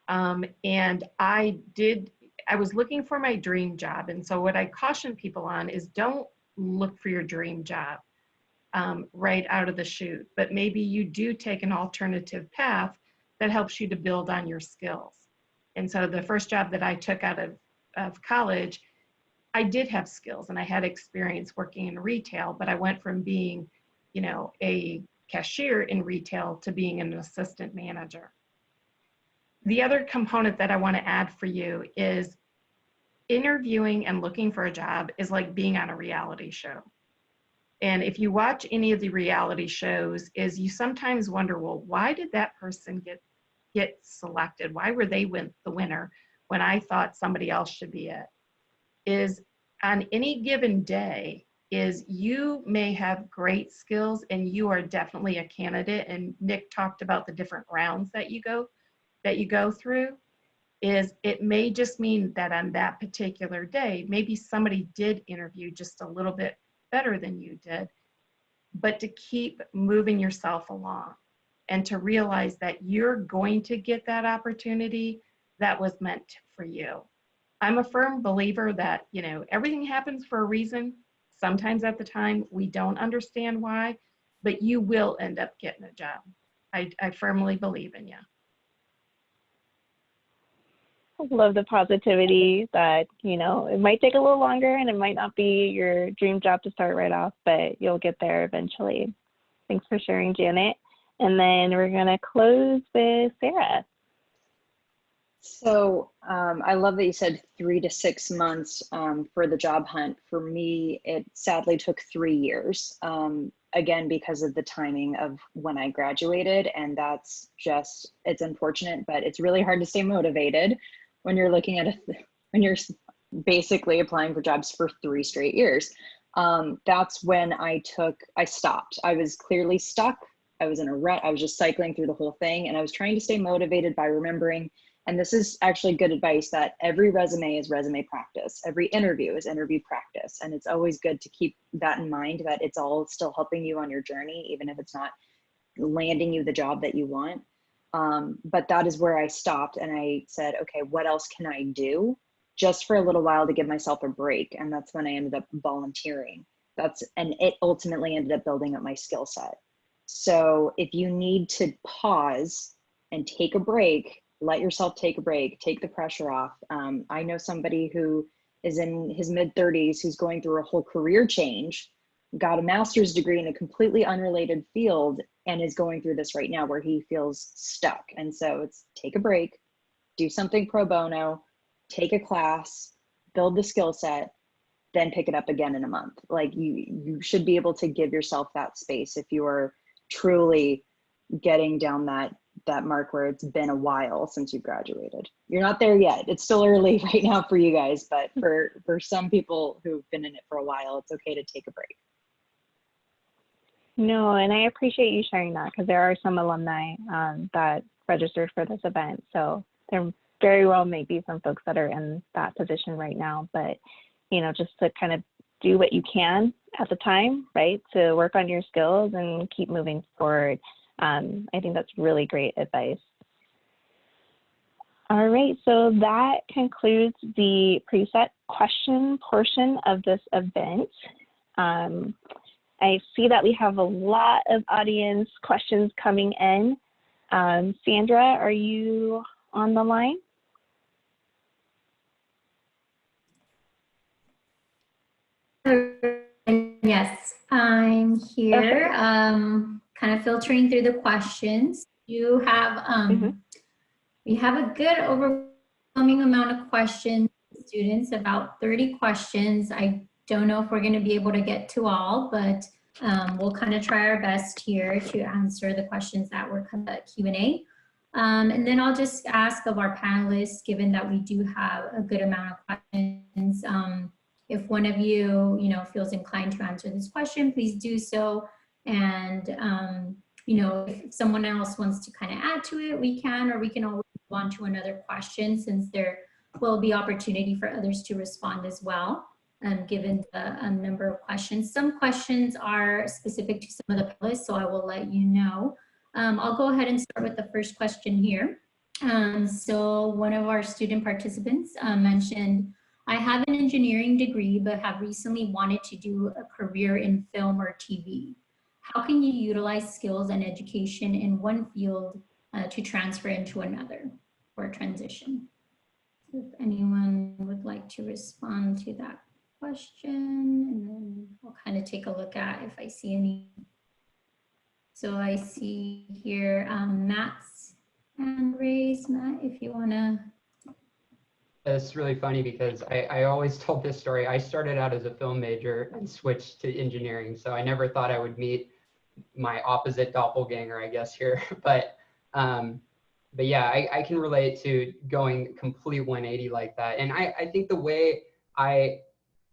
And I was looking for my dream job. And so what I caution people on is don't look for your dream job right out of the chute, but maybe you do take an alternative path that helps you to build on your skills. And so the first job that I took out of college, I did have skills and I had experience working in retail, but I went from being, a cashier in retail to being an assistant manager. The other component that I want to add for you is interviewing and looking for a job is like being on a reality show. And if you watch any of the reality shows, is you sometimes wonder, well, why did that person get selected? Why were they the winner when I thought somebody else should be it? Is on any given day, is you may have great skills and you are definitely a candidate. And Nick talked about the different rounds that you go through. Is it may just mean that on that particular day, maybe somebody did interview just a little bit better than you did, but to keep moving yourself along and to realize that you're going to get that opportunity that was meant for you. I'm a firm believer that, everything happens for a reason. Sometimes at the time we don't understand why, but you will end up getting a job. I firmly believe in you. I love the positivity that, it might take a little longer and it might not be your dream job to start right off, but you'll get there eventually. Thanks for sharing, Janet. And then we're going to close with Sarah. So I love that you said 3 to 6 months for the job hunt. For me, it sadly took 3 years, again, because of the timing of when I graduated. And that's just, it's unfortunate, but it's really hard to stay motivated when you're looking at when you're basically applying for jobs for 3 straight years. That's when I stopped. I was clearly stuck. I was in a rut. I was just cycling through the whole thing. And I was trying to stay motivated by remembering, and this is actually good advice, that every resume is resume practice. Every interview is interview practice. And it's always good to keep that in mind, that it's all still helping you on your journey, even if it's not landing you the job that you want. But that is where I stopped and I said, okay, what else can I do just for a little while to give myself a break? And that's when I ended up volunteering. And it ultimately ended up building up my skill set. So if you need to pause and take a break, let yourself take a break, take the pressure off. I know somebody who is in his mid-30s who's going through a whole career change, got a master's degree in a completely unrelated field, and is going through this right now where he feels stuck. And so it's take a break, do something pro bono, take a class, build the skill set, then pick it up again in a month. Like you should be able to give yourself that space if you are truly getting down that mark where it's been a while since you graduated. You're not there yet. It's still early right now for you guys, but for some people who've been in it for a while, it's okay to take a break. No, and I appreciate you sharing that, because there are some alumni that registered for this event. So there very well may be some folks that are in that position right now, but you know, just to kind of do what you can at the time, right? To work on your skills and keep moving forward. I think that's really great advice. All right, so that concludes the preset question portion of this event. I see that we have a lot of audience questions coming in. Sandra, are you on the line? Yes, I'm here. Kind of filtering through the questions. You have we have a good overwhelming amount of questions, students, about 30 questions. I don't know if we're going to be able to get to all, but we'll kind of try our best here to answer the questions that were kind of Q&A. And then I'll just ask of our panelists, given that we do have a good amount of questions, if one of you, feels inclined to answer this question, please do so. And, if someone else wants to kind of add to it, we can, or we can always move on to another question, since there will be opportunity for others to respond as well, given the number of questions. Some questions are specific to some of the panelists, so I will let you know. I'll go ahead and start with the first question here. So one of our student participants mentioned, I have an engineering degree, but have recently wanted to do a career in film or TV. How can you utilize skills and education in one field to transfer into another or transition? If anyone would like to respond to that question, and then I'll kind of take a look at if I see any. So I see here Matt's hand raised. Matt, if you want to. It's really funny because I always told this story. I started out as a film major and switched to engineering. So I never thought I would meet my opposite doppelganger, I guess, here. But yeah, I can relate to going complete 180 like that. And I think the way I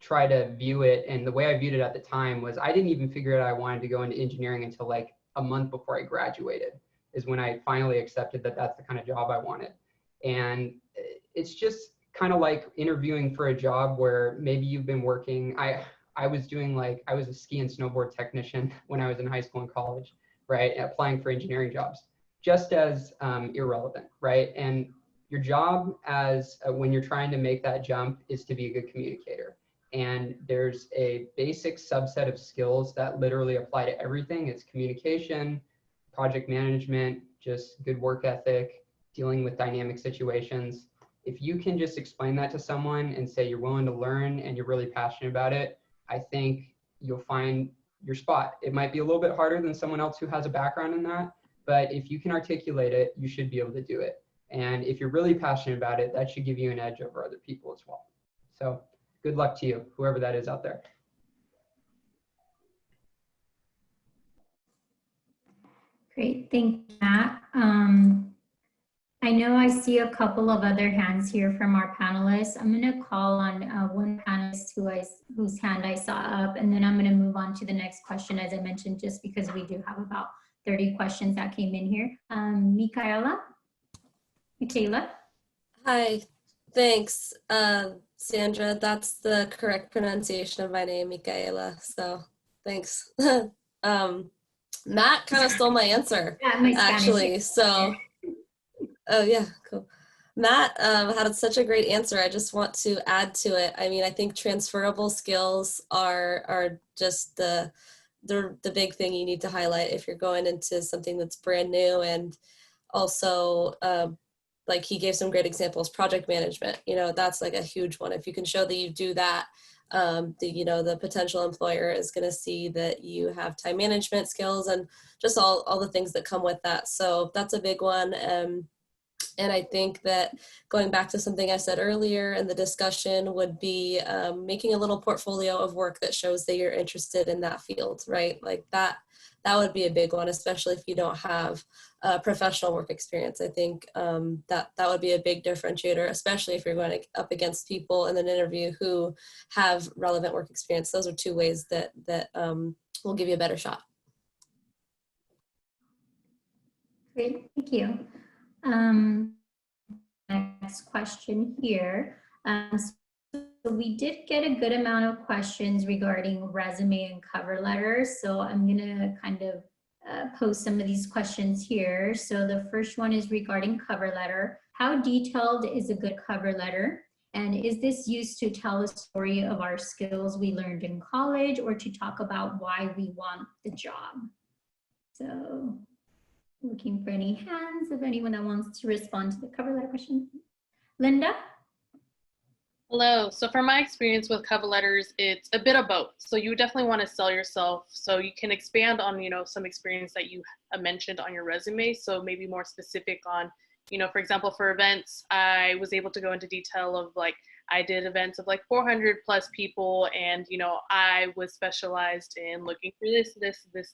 try to view it, and the way I viewed it at the time, was I didn't even figure out I wanted to go into engineering until like a month before I graduated, is when I finally accepted that that's the kind of job I wanted. And it's just kind of like interviewing for a job where maybe you've been working. I was a ski and snowboard technician when I was in high school and college, right? Applying for engineering jobs, just as irrelevant, right? And your job when you're trying to make that jump is to be a good communicator. And there's a basic subset of skills that literally apply to everything. It's communication, project management, just good work ethic, dealing with dynamic situations. If you can just explain that to someone and say you're willing to learn and you're really passionate about it, I think you'll find your spot. It might be a little bit harder than someone else who has a background in that, but if you can articulate it, you should be able to do it. And if you're really passionate about it, that should give you an edge over other people as well. So good luck to you, whoever that is out there. Great, thank you, Matt. I know I see a couple of other hands here from our panelists. I'm going to call on one panelist whose hand I saw up, and then I'm going to move on to the next question, as I mentioned, just because we do have about 30 questions that came in here. Michaela? Hi, thanks, Sandra. That's the correct pronunciation of my name, Michaela. So thanks. Matt kind of stole my answer, Yeah, my actually. Spanish. So Oh yeah, cool. Matt had such a great answer. I just want to add to it. I mean, I think transferable skills are just the big thing you need to highlight if you're going into something that's brand new. And also, like he gave some great examples, project management, you know, that's like a huge one. If you can show that you do that, the potential employer is going to see that you have time management skills and just all the things that come with that. So that's a big one. And I think that going back to something I said earlier in the discussion would be making a little portfolio of work that shows that you're interested in that field, right? Like that would be a big one, especially if you don't have professional work experience. I think that would be a big differentiator, especially if you're going up against people in an interview who have relevant work experience. Those are two ways that will give you a better shot. Great, thank you. Next question here. So we did get a good amount of questions regarding resume and cover letters. So I'm gonna kind of post some of these questions here. So the first one is regarding cover letter. How detailed is a good cover letter? And is this used to tell a story of our skills we learned in college or to talk about why we want the job? So looking for any hands of anyone that wants to respond to the cover letter question. Linda? Hello. So from my experience with cover letters, it's a bit of both. So you definitely want to sell yourself so you can expand on, some experience that you mentioned on your resume. So maybe more specific on, for example, for events, I was able to go into detail of like, I did events of like 400 plus people and, I was specialized in looking for this,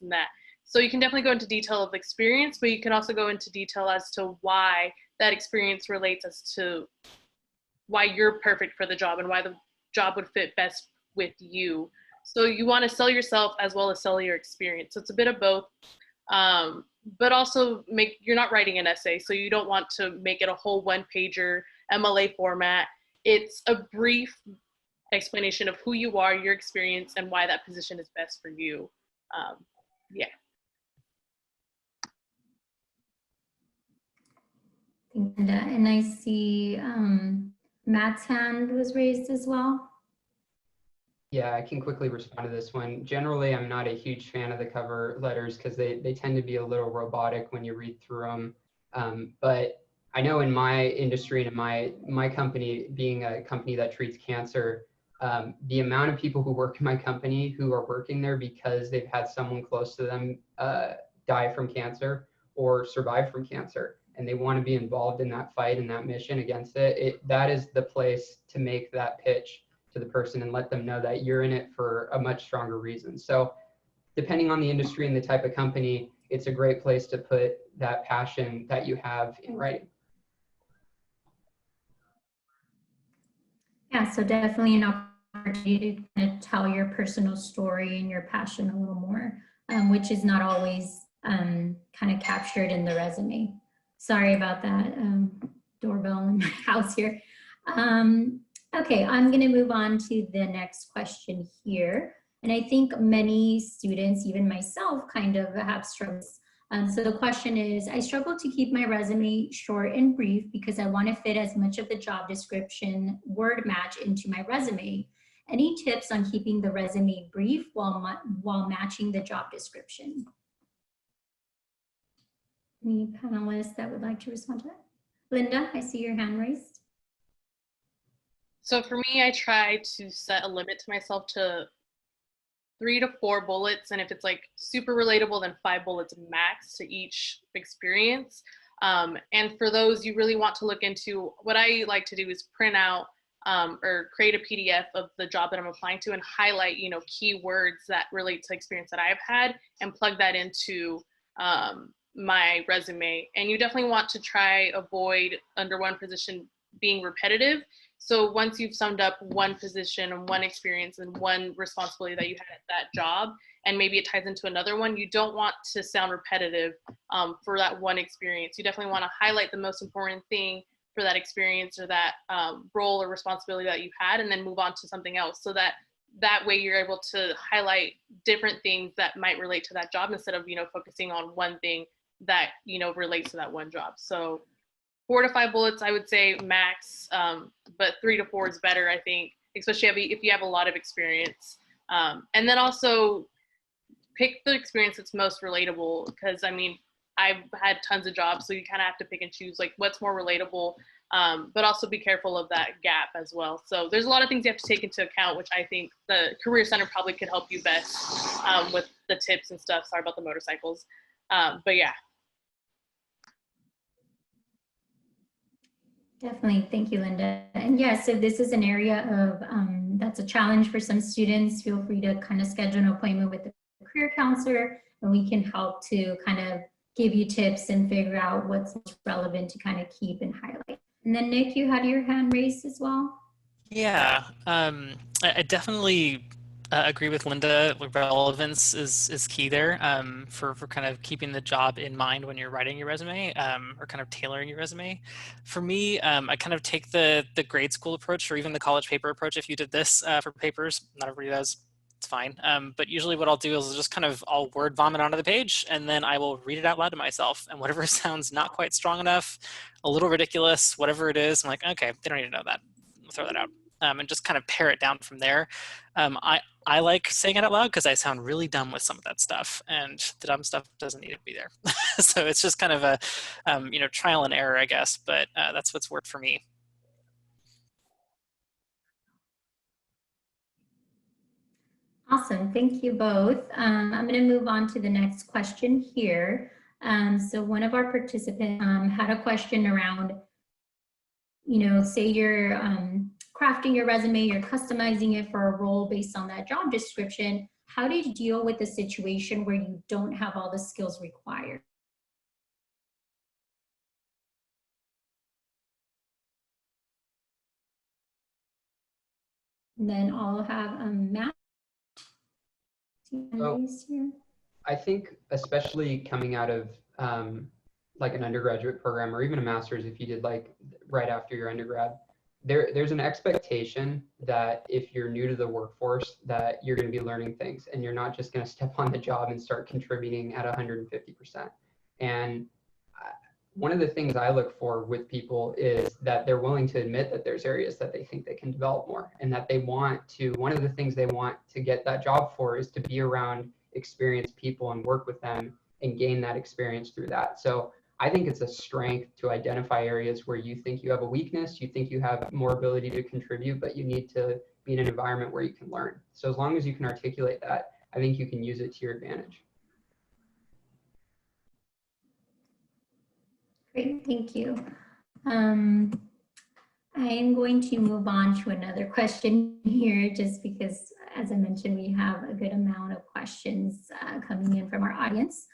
and that. So you can definitely go into detail of experience, but you can also go into detail as to why that experience relates as to why you're perfect for the job and why the job would fit best with you. So you want to sell yourself as well as sell your experience. So it's a bit of both, but also you're not writing an essay. So you don't want to make it a whole one-pager MLA format. It's a brief explanation of who you are, your experience, and why that position is best for you. Yeah. And I see Matt's hand was raised as well. Yeah, I can quickly respond to this one. Generally, I'm not a huge fan of the cover letters because they tend to be a little robotic when you read through them. But I know in my industry and in my company, being a company that treats cancer, the amount of people who work in my company who are working there because they've had someone close to them die from cancer or survive from cancer, and they want to be involved in that fight and that mission against it, that is the place to make that pitch to the person and let them know that you're in it for a much stronger reason. So depending on the industry and the type of company, it's a great place to put that passion that you have in writing. Yeah, so definitely an opportunity to kind of tell your personal story and your passion a little more, which is not always kind of captured in the resume. Sorry about that doorbell in my house here. Okay, I'm going to move on to the next question here. And I think many students, even myself, kind of have struggles. So the question is, I struggle to keep my resume short and brief because I want to fit as much of the job description word match into my resume. Any tips on keeping the resume brief while matching the job description? Any panelists that would like to respond to that? Linda, I see your hand raised. So for me, I try to set a limit to myself to 3 to 4 bullets. And if it's like super relatable, then 5 bullets max to each experience. And for those, you really want to look into, what I like to do is print out or create a PDF of the job that I'm applying to and highlight, keywords that relate to experience that I've had and plug that into my resume. And you definitely want to try avoid under one position being repetitive. So once you've summed up one position and one experience and one responsibility that you had at that job, and maybe it ties into another one, you don't want to sound repetitive for that one experience. You definitely want to highlight the most important thing for that experience or that role or responsibility that you had, and then move on to something else, so that way you're able to highlight different things that might relate to that job instead of focusing on one thing that relates to that one job. So 4 to 5 bullets, I would say max, but 3 to 4 is better, I think, especially if you have a lot of experience. And then also pick the experience that's most relatable, because I mean, I've had tons of jobs, so you kind of have to pick and choose like what's more relatable, but also be careful of that gap as well. So there's a lot of things you have to take into account, which I think the Career Center probably could help you best with the tips and stuff. Sorry about the motorcycles. But yeah. Definitely. Thank you, Linda. And yes, if this is an area of that's a challenge for some students, feel free to kind of schedule an appointment with the career counselor, and we can help to kind of give you tips and figure out what's relevant to kind of keep and highlight. And then Nick, you had your hand raised as well. Yeah, I definitely agree with Linda. Relevance is key there for kind of keeping the job in mind when you're writing your resume, or kind of tailoring your resume. For me, I kind of take the grade school approach, or even the college paper approach. If you did this for papers, not everybody does. It's fine. But usually what I'll do is just kind of I'll word vomit onto the page, and then I will read it out loud to myself. And whatever sounds not quite strong enough, a little ridiculous, whatever it is, I'm like, okay, they don't need to know that. I'll throw that out. And just kind of pare it down from there. I like saying it out loud because I sound really dumb with some of that stuff, and the dumb stuff doesn't need to be there. So it's just kind of a trial and error, I guess. But that's what's worked for me. Awesome, thank you both. I'm going to move on to the next question here. So one of our participants had a question around, say you're crafting your resume, you're customizing it for a role based on that job description. How do you deal with a situation where you don't have all the skills required? And then I'll have Matt. So, I think especially coming out of like an undergraduate program, or even a master's if you did like right after your undergrad, there's an expectation that if you're new to the workforce that you're going to be learning things, and you're not just going to step on the job and start contributing at 150%. And one of the things I look for with people is that they're willing to admit that there's areas that they think they can develop more, and that they want to, one of the things they want to get that job for is to be around experienced people and work with them and gain that experience through that. So I think it's a strength to identify areas where you think you have a weakness, you think you have more ability to contribute, but you need to be in an environment where you can learn. So as long as you can articulate that, I think you can use it to your advantage. Great, thank you. I am going to move on to another question here, just because, as I mentioned, we have a good amount of questions coming in from our audience.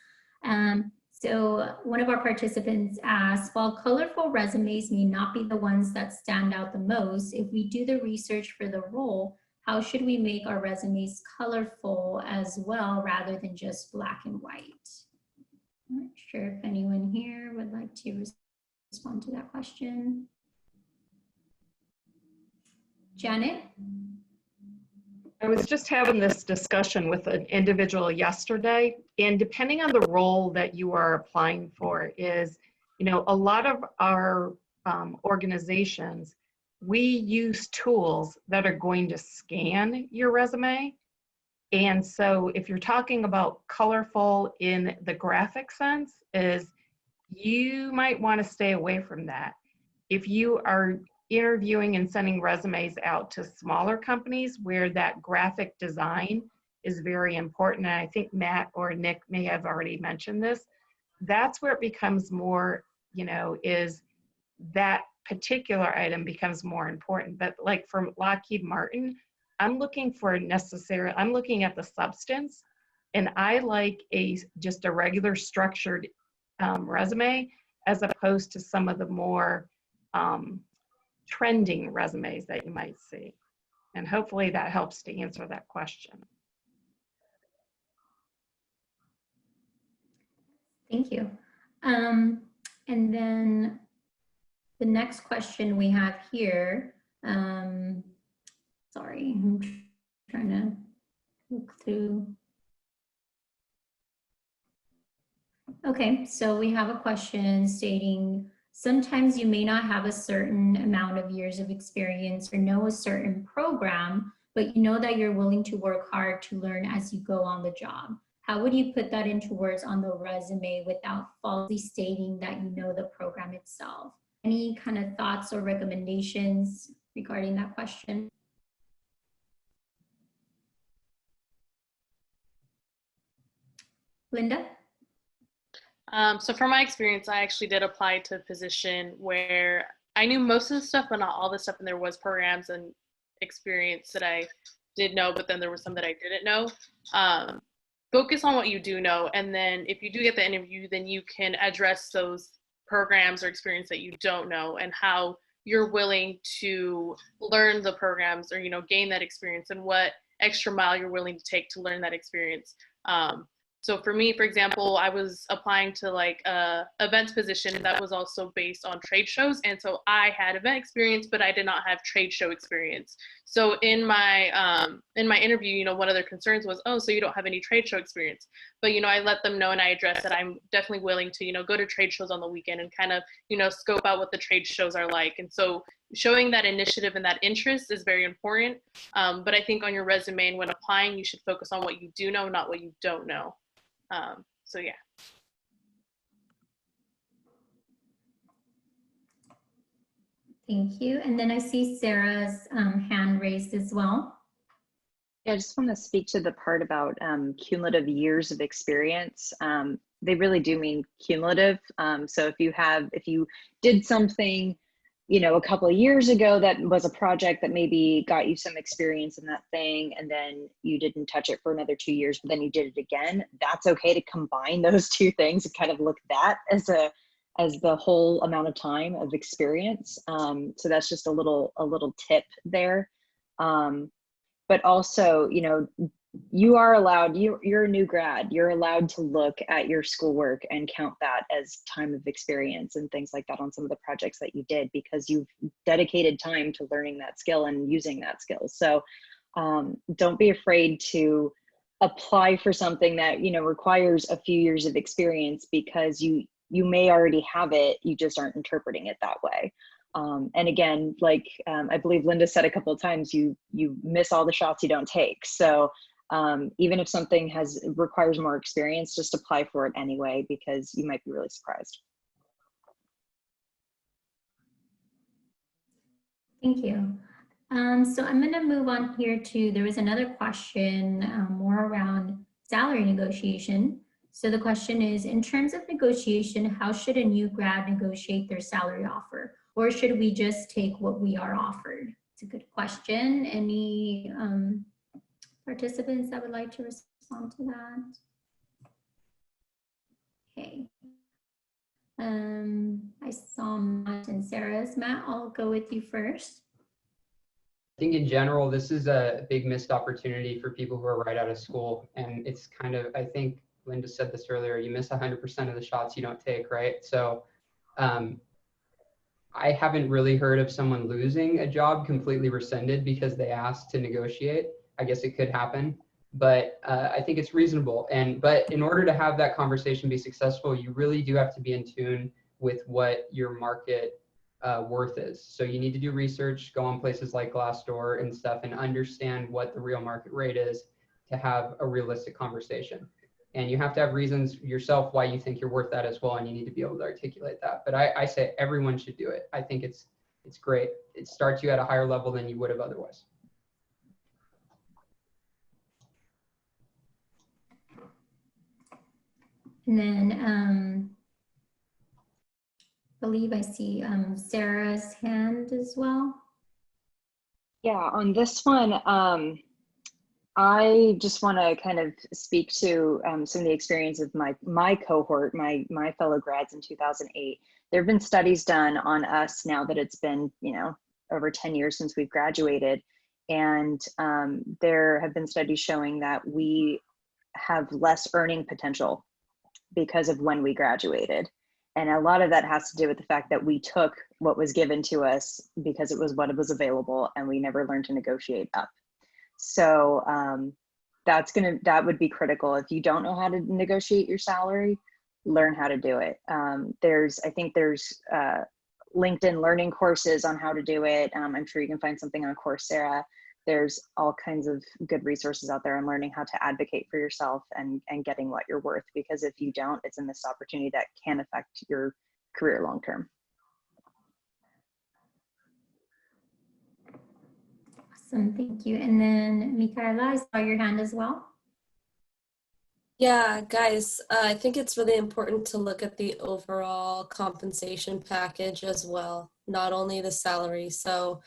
So one of our participants asked, while colorful resumes may not be the ones that stand out the most, if we do the research for the role, how should we make our resumes colorful as well, rather than just black and white? I'm not sure if anyone here would like to respond to that question. Janet? I was just having this discussion with an individual yesterday, and depending on the role that you are applying for is, a lot of our organizations, we use tools that are going to scan your resume. And so if you're talking about colorful in the graphic sense, is you might want to stay away from that. If you are interviewing and sending resumes out to smaller companies where that graphic design is very important, and I think Matt or Nick may have already mentioned this, that's where it becomes more, is that particular item becomes more important. But like from Lockheed Martin, I'm looking at the substance, and I like just a regular structured resume, as opposed to some of the more trending resumes that you might see. And hopefully that helps to answer that question. Thank you. And then the next question we have here, sorry, I'm trying to look through. Okay, so we have a question stating, sometimes you may not have a certain amount of years of experience or know a certain program, but you know that you're willing to work hard to learn as you go on the job. How would you put that into words on the resume without falsely stating that you know the program itself? Any kind of thoughts or recommendations regarding that question? Linda? So from my experience, I actually did apply to a position where I knew most of the stuff, but not all the stuff. And there was programs and experience that I did know, but then there was some that I didn't know. Focus on what you do know. And then if you do get the interview, then you can address those programs or experience that you don't know and how you're willing to learn the programs or, gain that experience and what extra mile you're willing to take to learn that experience. So for me, for example, I was applying to like a events position that was also based on trade shows. And so I had event experience, but I did not have trade show experience. So in my interview, one of their concerns was, oh, so you don't have any trade show experience. But, I let them know and I addressed that I'm definitely willing to, go to trade shows on the weekend and kind of, scope out what the trade shows are like. And so showing that initiative and that interest is very important. But I think on your resume and when applying, you should focus on what you do know, not what you don't know. So yeah. Thank you. And then I see Sarah's hand raised as well. Yeah, I just want to speak to the part about cumulative years of experience. They really do mean cumulative. So if you did something, a couple of years ago that was a project that maybe got you some experience in that thing, and then you didn't touch it for another 2 years, but then you did it again, that's okay to combine those two things and kind of look at that as the whole amount of time of experience. So that's just a little tip there. But also, you are allowed, you're a new grad, you're allowed to look at your schoolwork and count that as time of experience and things like that on some of the projects that you did, because you've dedicated time to learning that skill and using that skill. So don't be afraid to apply for something that, requires a few years of experience, because you may already have it, you just aren't interpreting it that way. And again, like I believe Linda said a couple of times, you miss all the shots you don't take. So even if something requires more experience, just apply for it anyway, because you might be really surprised. Thank you. So I'm going to move on here there was another question more around salary negotiation. So the question is, in terms of negotiation, how should a new grad negotiate their salary offer? Or should we just take what we are offered? It's a good question. Any participants that would like to respond to that? Okay. I saw Matt and Sarah's. Matt, I'll go with you first. I think in general, this is a big missed opportunity for people who are right out of school. And it's kind of, I think Linda said this earlier, you miss 100% of the shots you don't take, right? So I haven't really heard of someone losing a job completely rescinded because they asked to negotiate. I guess it could happen, but I think it's reasonable. But in order to have that conversation be successful, you really do have to be in tune with what your market worth is. So you need to do research, go on places like Glassdoor and stuff, and understand what the real market rate is to have a realistic conversation. And you have to have reasons yourself why you think you're worth that as well, and you need to be able to articulate that. But I say everyone should do it. I think it's great. It starts you at a higher level than you would have otherwise. And then I believe I see Sarah's hand as well. Yeah, on this one, I just want to kind of speak to some of the experience of my cohort, my fellow grads in 2008. There have been studies done on us now that it's been, over 10 years since we've graduated. And there have been studies showing that we have less earning potential because of when we graduated. And a lot of that has to do with the fact that we took what was given to us because it was what was available, and we never learned to negotiate up. So that would be critical. If you don't know how to negotiate your salary, learn how to do it. I think there's LinkedIn learning courses on how to do it. I'm sure you can find something on Coursera. There's all kinds of good resources out there on learning how to advocate for yourself and getting what you're worth, because if you don't, it's a missed opportunity that can affect your career long term. Awesome, thank you. And then Michaela, I saw your hand as well. Yeah, guys, I think it's really important to look at the overall compensation package as well, not only the salary. So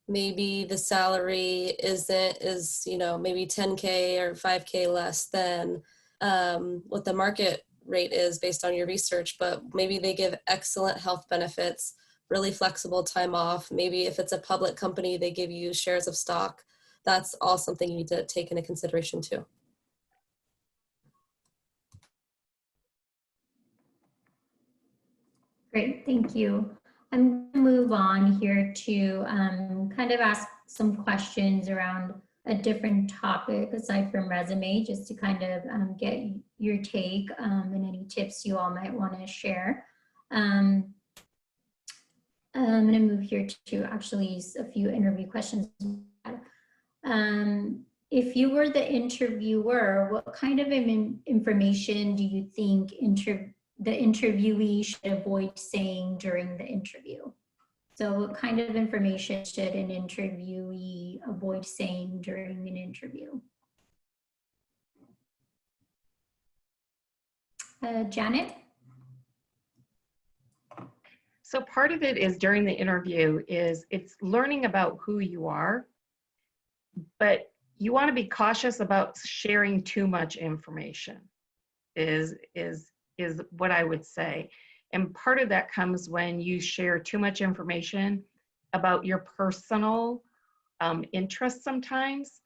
maybe the salary is maybe 10K or 5K less than what the market rate is based on your research, but maybe they give excellent health benefits, really flexible time off. Maybe if it's a public company, they give you shares of stock. That's all something you need to take into consideration too. Great, thank you. I'm going to move on here to kind of ask some questions around a different topic aside from resume, just to kind of get your take and any tips you all might want to share. I'm going to move here to actually a few interview questions. If you were the interviewer, what kind of information do you think the interviewee should avoid saying during the interview? So what kind of information should an interviewee avoid saying during an interview? Janet? So part of it is during the interview it's learning about who you are, but you want to be cautious about sharing too much information is what I would say. And part of that comes when you share too much information about your personal interests sometimes.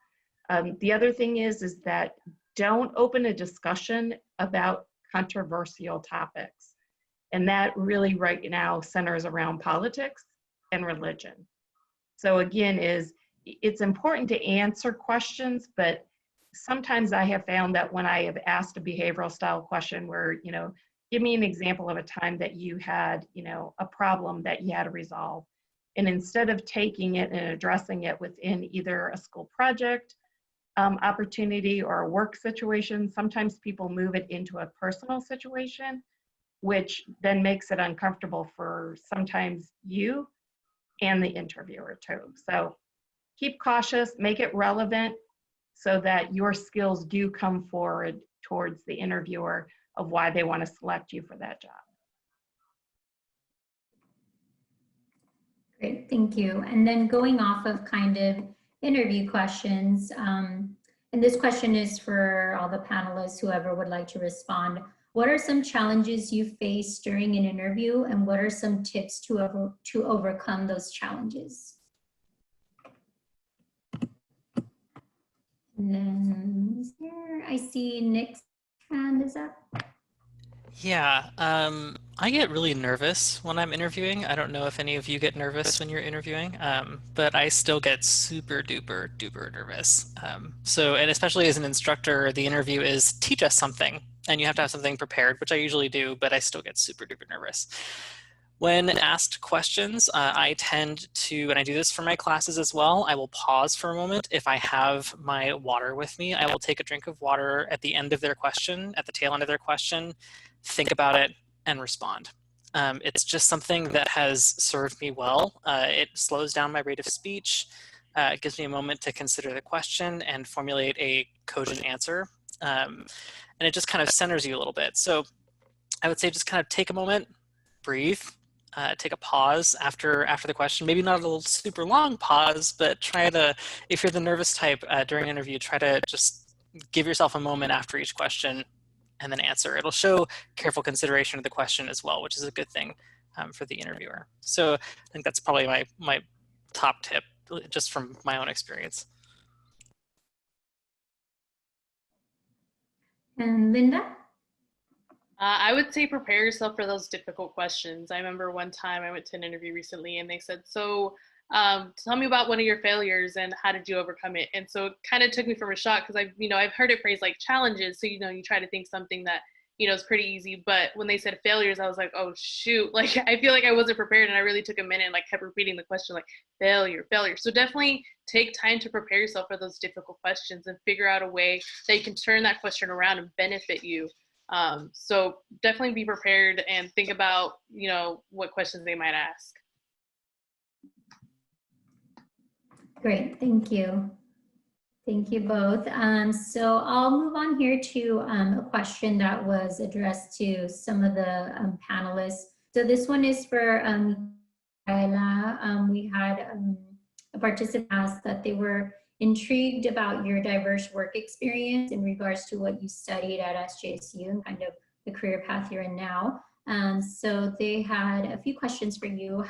The other thing is that don't open a discussion about controversial topics. And that really right now centers around politics and religion. So again, it's important to answer questions, but sometimes I have found that when I have asked a behavioral style question where, give me an example of a time that you had, a problem that you had to resolve. And instead of taking it and addressing it within either a school project opportunity or a work situation, sometimes people move it into a personal situation, which then makes it uncomfortable for sometimes you and the interviewer too. So keep cautious, make it relevant so that your skills do come forward towards the interviewer of why they want to select you for that job. Great, thank you. And then going off of kind of interview questions, and this question is for all the panelists, whoever would like to respond. What are some challenges you face during an interview, and what are some tips to overcome those challenges? And then here, I see Nick's hand is up. Yeah, I get really nervous when I'm interviewing. I don't know if any of you get nervous when you're interviewing, but I still get super duper duper nervous. And especially as an instructor, the interview is teach us something, and you have to have something prepared, which I usually do, but I still get super duper nervous. When asked questions, I tend to, and I do this for my classes as well, I will pause for a moment. If I have my water with me, I will take a drink of water at the end of their question, at the tail end of their question, think about it, and respond. It's just something that has served me well. It slows down my rate of speech. It gives me a moment to consider the question and formulate a cogent answer. And it just kind of centers you a little bit. So I would say just kind of take a moment, breathe, take a pause after the question, maybe not a little super long pause, but try to, if you're the nervous type during an interview, try to just give yourself a moment after each question and then answer. It'll show careful consideration of the question as well, which is a good thing for the interviewer. So I think that's probably my top tip, just from my own experience. And Linda? I would say prepare yourself for those difficult questions. I remember one time I went to an interview recently and they said, so tell me about one of your failures and how did you overcome it? And so it kind of took me from a shock because I've heard it phrased like challenges. So, you try to think something that, you know, it's pretty easy. But when they said failures, I was like, oh shoot, like I feel like I wasn't prepared, and I really took a minute and like kept repeating the question, like failure, failure. So definitely take time to prepare yourself for those difficult questions and figure out a way that you can turn that question around and benefit you. So definitely be prepared and think about, you know, what questions they might ask. Great, thank you. Thank you both. So I'll move on here to a question that was addressed to some of the panelists. So this one is for Ayla. We had a participant ask that they were intrigued about your diverse work experience in regards to what you studied at SJSU and kind of the career path you're in now. So they had a few questions for you.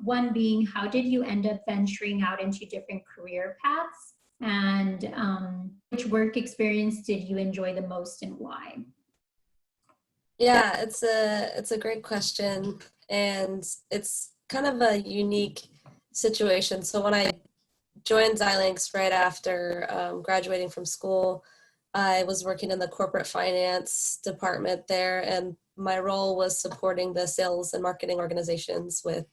One being, how did you end up venturing out into different career paths? And which work experience did you enjoy the most and why? Yeah, it's a great question, and it's kind of a unique situation. So when I joined Xilinx right after graduating from school, I was working in the corporate finance department there, and my role was supporting the sales and marketing organizations with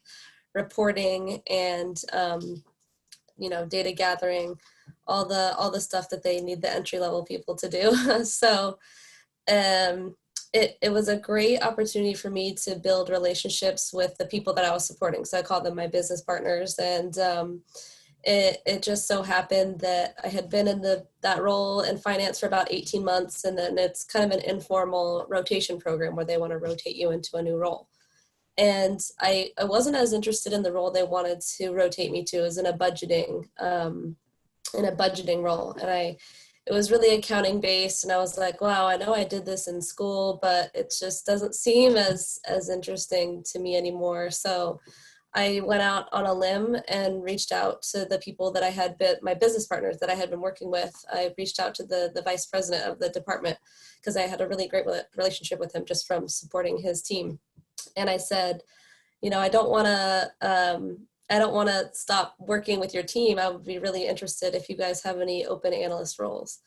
reporting and you know, data gathering, all the stuff that they need the entry level people to do. So it was a great opportunity for me to build relationships with the people that I was supporting. So I called them my business partners, and it just so happened that I had been in that role in finance for about 18 months, and then it's kind of an informal rotation program where they want to rotate you into a new role. And I wasn't as interested in the role they wanted to rotate me to. It was in a budgeting role, and it was really accounting based, and I was like, wow, I know I did this in school, but it just doesn't seem as interesting to me anymore. So I went out on a limb and reached out to the people that I had been, my business partners that I had been working with. I reached out to the vice president of the department because I had a really great relationship with him just from supporting his team. And I said, you know, I don't want to stop working with your team. I would be really interested if you guys have any open analyst roles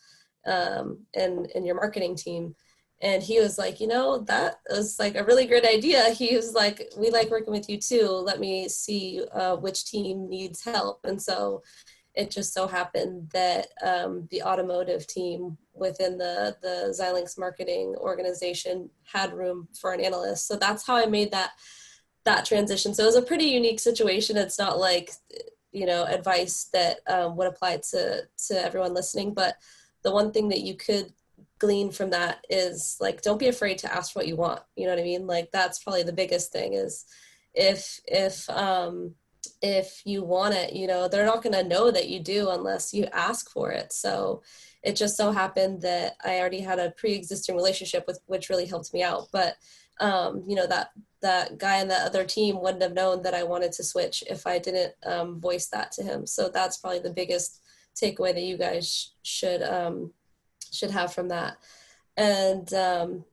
in your marketing team. And he was like, you know, that was like a really great idea. He was like, we like working with you too. Let me see which team needs help. And so it just so happened that the automotive team within the Xilinx marketing organization had room for an analyst. So that's how I made that transition. So it was a pretty unique situation. It's not like, you know, advice that would apply to everyone listening. But the one thing that you could glean from that is like, don't be afraid to ask for what you want. You know what I mean? Like that's probably the biggest thing is if you want it, you know, they're not going to know that you do unless you ask for it. So it just so happened that I already had a pre-existing relationship with, which really helped me out. But, you know, that guy on the other team wouldn't have known that I wanted to switch if I didn't voice that to him. So that's probably the biggest takeaway that you guys should have from that. And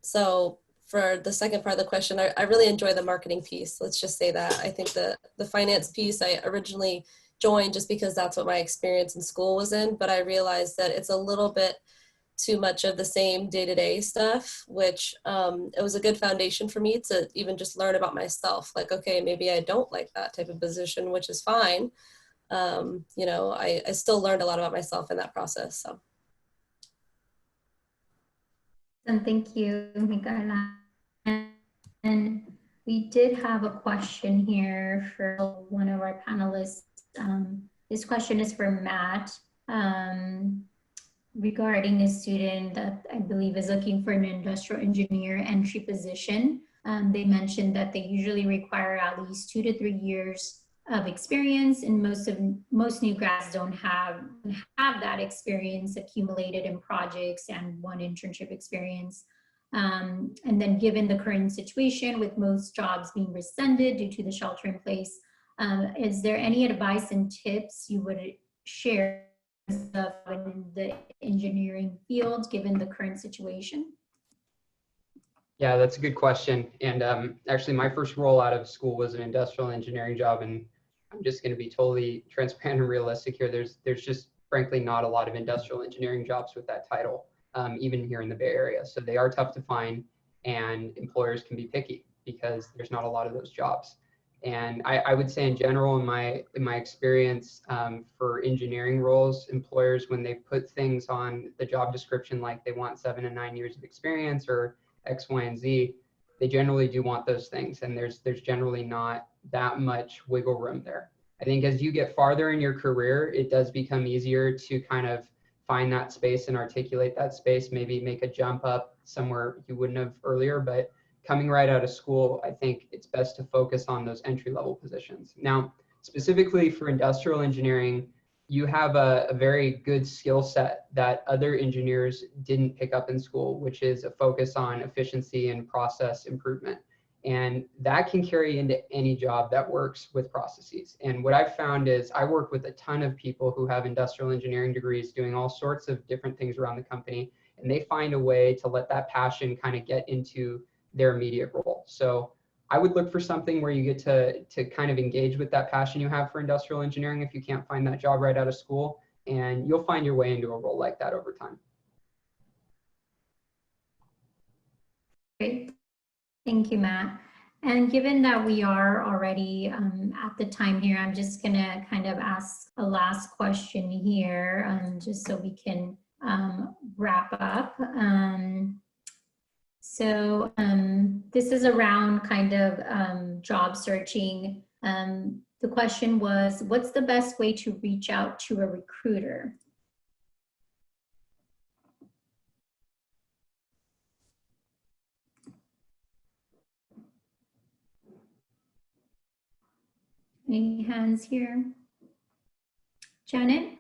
so for the second part of the question, I really enjoy the marketing piece. Let's just say that. I think the finance piece, I originally joined just because that's what my experience in school was in, but I realized that it's a little bit too much of the same day-to-day stuff, which it was a good foundation for me to even just learn about myself. Like, okay, maybe I don't like that type of position, which is fine. You know, I still learned a lot about myself in that process, so. And thank you, Michaela. And we did have a question here for one of our panelists. This question is for Matt regarding a student that I believe is looking for an industrial engineer entry position. They mentioned that they usually require at least 2 to 3 years of experience, and most new grads don't have that experience accumulated in projects and one internship experience. And then given the current situation with most jobs being rescinded due to the shelter in place, is there any advice and tips you would share in the engineering field given the current situation? Yeah, that's a good question. And actually my first role out of school was an industrial engineering job, and I'm just going to be totally transparent and realistic here. There's just frankly not a lot of industrial engineering jobs with that title, even here in the Bay Area. So they are tough to find. and employers can be picky because there's not a lot of those jobs. And I would say in general, in my experience for engineering roles, employers, when they put things on the job description, like they want 7 to 9 years of experience or X, Y, and Z, they generally do want those things. And there's generally not that much wiggle room there. I think as you get farther in your career, it does become easier to kind of find that space and articulate that space, maybe make a jump up somewhere you wouldn't have earlier. But coming right out of school, I think it's best to focus on those entry-level positions. Now, specifically for industrial engineering, you have a very good skill set that other engineers didn't pick up in school, which is a focus on efficiency and process improvement. And that can carry into any job that works with processes. And what I've found is I work with a ton of people who have industrial engineering degrees doing all sorts of different things around the company, and they find a way to let that passion kind of get into their immediate role. So I would look for something where you get to kind of engage with that passion you have for industrial engineering if you can't find that job right out of school, and you'll find your way into a role like that over time. Great. Thank you, Matt. And given that we are already at the time here, I'm just gonna kind of ask a last question here, just so we can wrap up. So this is around kind of job searching. The question was, what's the best way to reach out to a recruiter? Any hands here? Janet?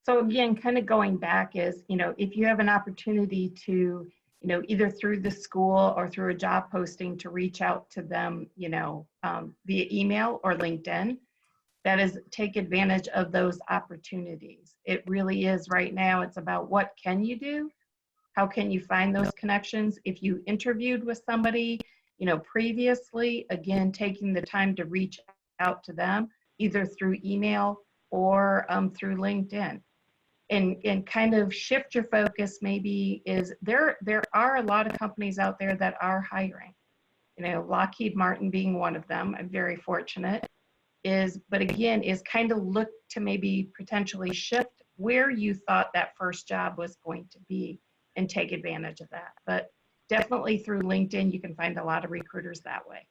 So again, kind of going back is, if you have an opportunity to, either through the school or through a job posting to reach out to them, via email or LinkedIn, that is, take advantage of those opportunities. It really is right now, it's about what can you do? How can you find those connections? If you interviewed with somebody, previously, again, taking the time to reach out to them, either through email or through LinkedIn. And kind of shift your focus maybe is there are a lot of companies out there that are hiring. Lockheed Martin being one of them, I'm very fortunate, but again, is kind of look to maybe potentially shift where you thought that first job was going to be and take advantage of that. But definitely through LinkedIn, you can find a lot of recruiters that way.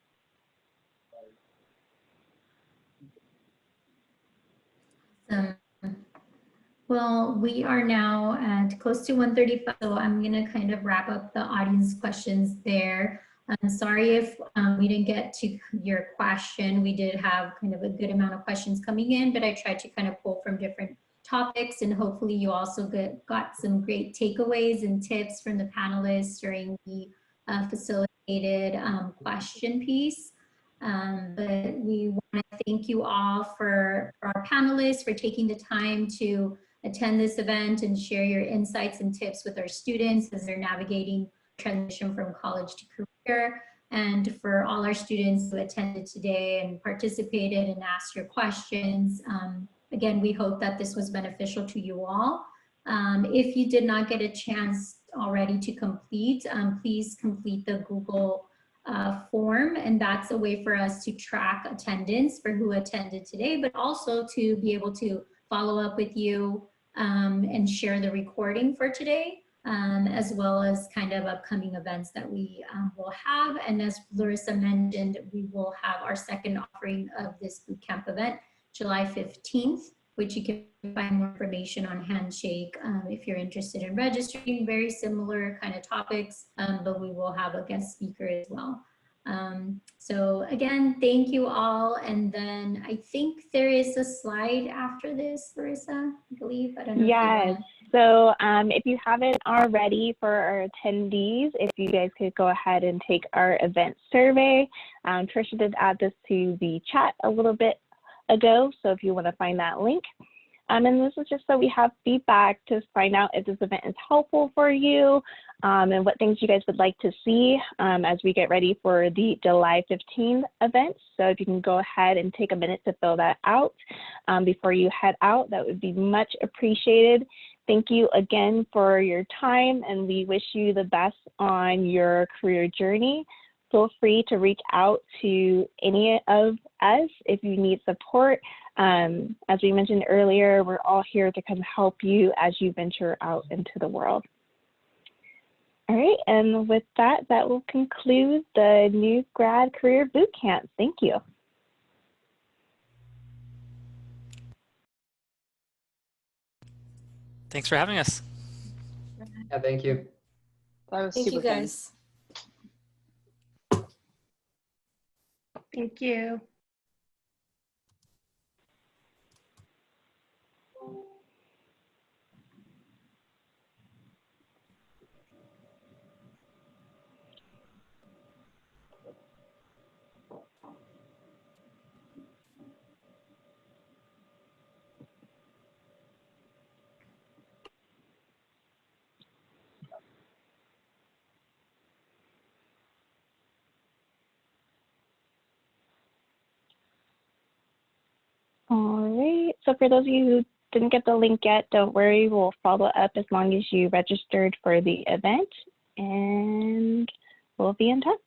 Well, we are now at close to 1:35, so I'm going to kind of wrap up the audience questions there. I'm sorry if we didn't get to your question. We did have kind of a good amount of questions coming in, but I tried to kind of pull from different topics, and hopefully you also got some great takeaways and tips from the panelists during the facilitated question piece. But we want to thank you all for our panelists for taking the time to attend this event and share your insights and tips with our students as they're navigating transition from college to career, and for all our students who attended today and participated and asked your questions. Again, we hope that this was beneficial to you all. If you did not get a chance already to complete, please complete the Google form, and that's a way for us to track attendance for who attended today, but also to be able to follow up with you and share the recording for today, as well as kind of upcoming events that we will have. And as Larissa mentioned, we will have our second offering of this bootcamp event, July 15th, which you can find more information on Handshake if you're interested in registering. Very similar kind of topics, but we will have a guest speaker as well. So again, thank you all. And then I think there is a slide after this, Larissa, I believe. I don't know. Yes. So if you haven't already, for our attendees, if you guys could go ahead and take our event survey. Trisha did add this to the chat a little bit ago, so if you want to find that link. And this is just so we have feedback to find out if this event is helpful for you and what things you guys would like to see as we get ready for the July 15th event. So if you can go ahead and take a minute to fill that out before you head out, that would be much appreciated. Thank you again for your time, and we wish you the best on your career journey. Feel free to reach out to any of us if you need support. As we mentioned earlier, we're all here to come help you as you venture out into the world. All right, and with that, that will conclude the New Grad Career Bootcamp. Thank you. Thanks for having us. Yeah, thank you. That was Thank super you fun. guys. Thank you. All right, so for those of you who didn't get the link yet, don't worry, we'll follow up as long as you registered for the event, and we'll be in touch.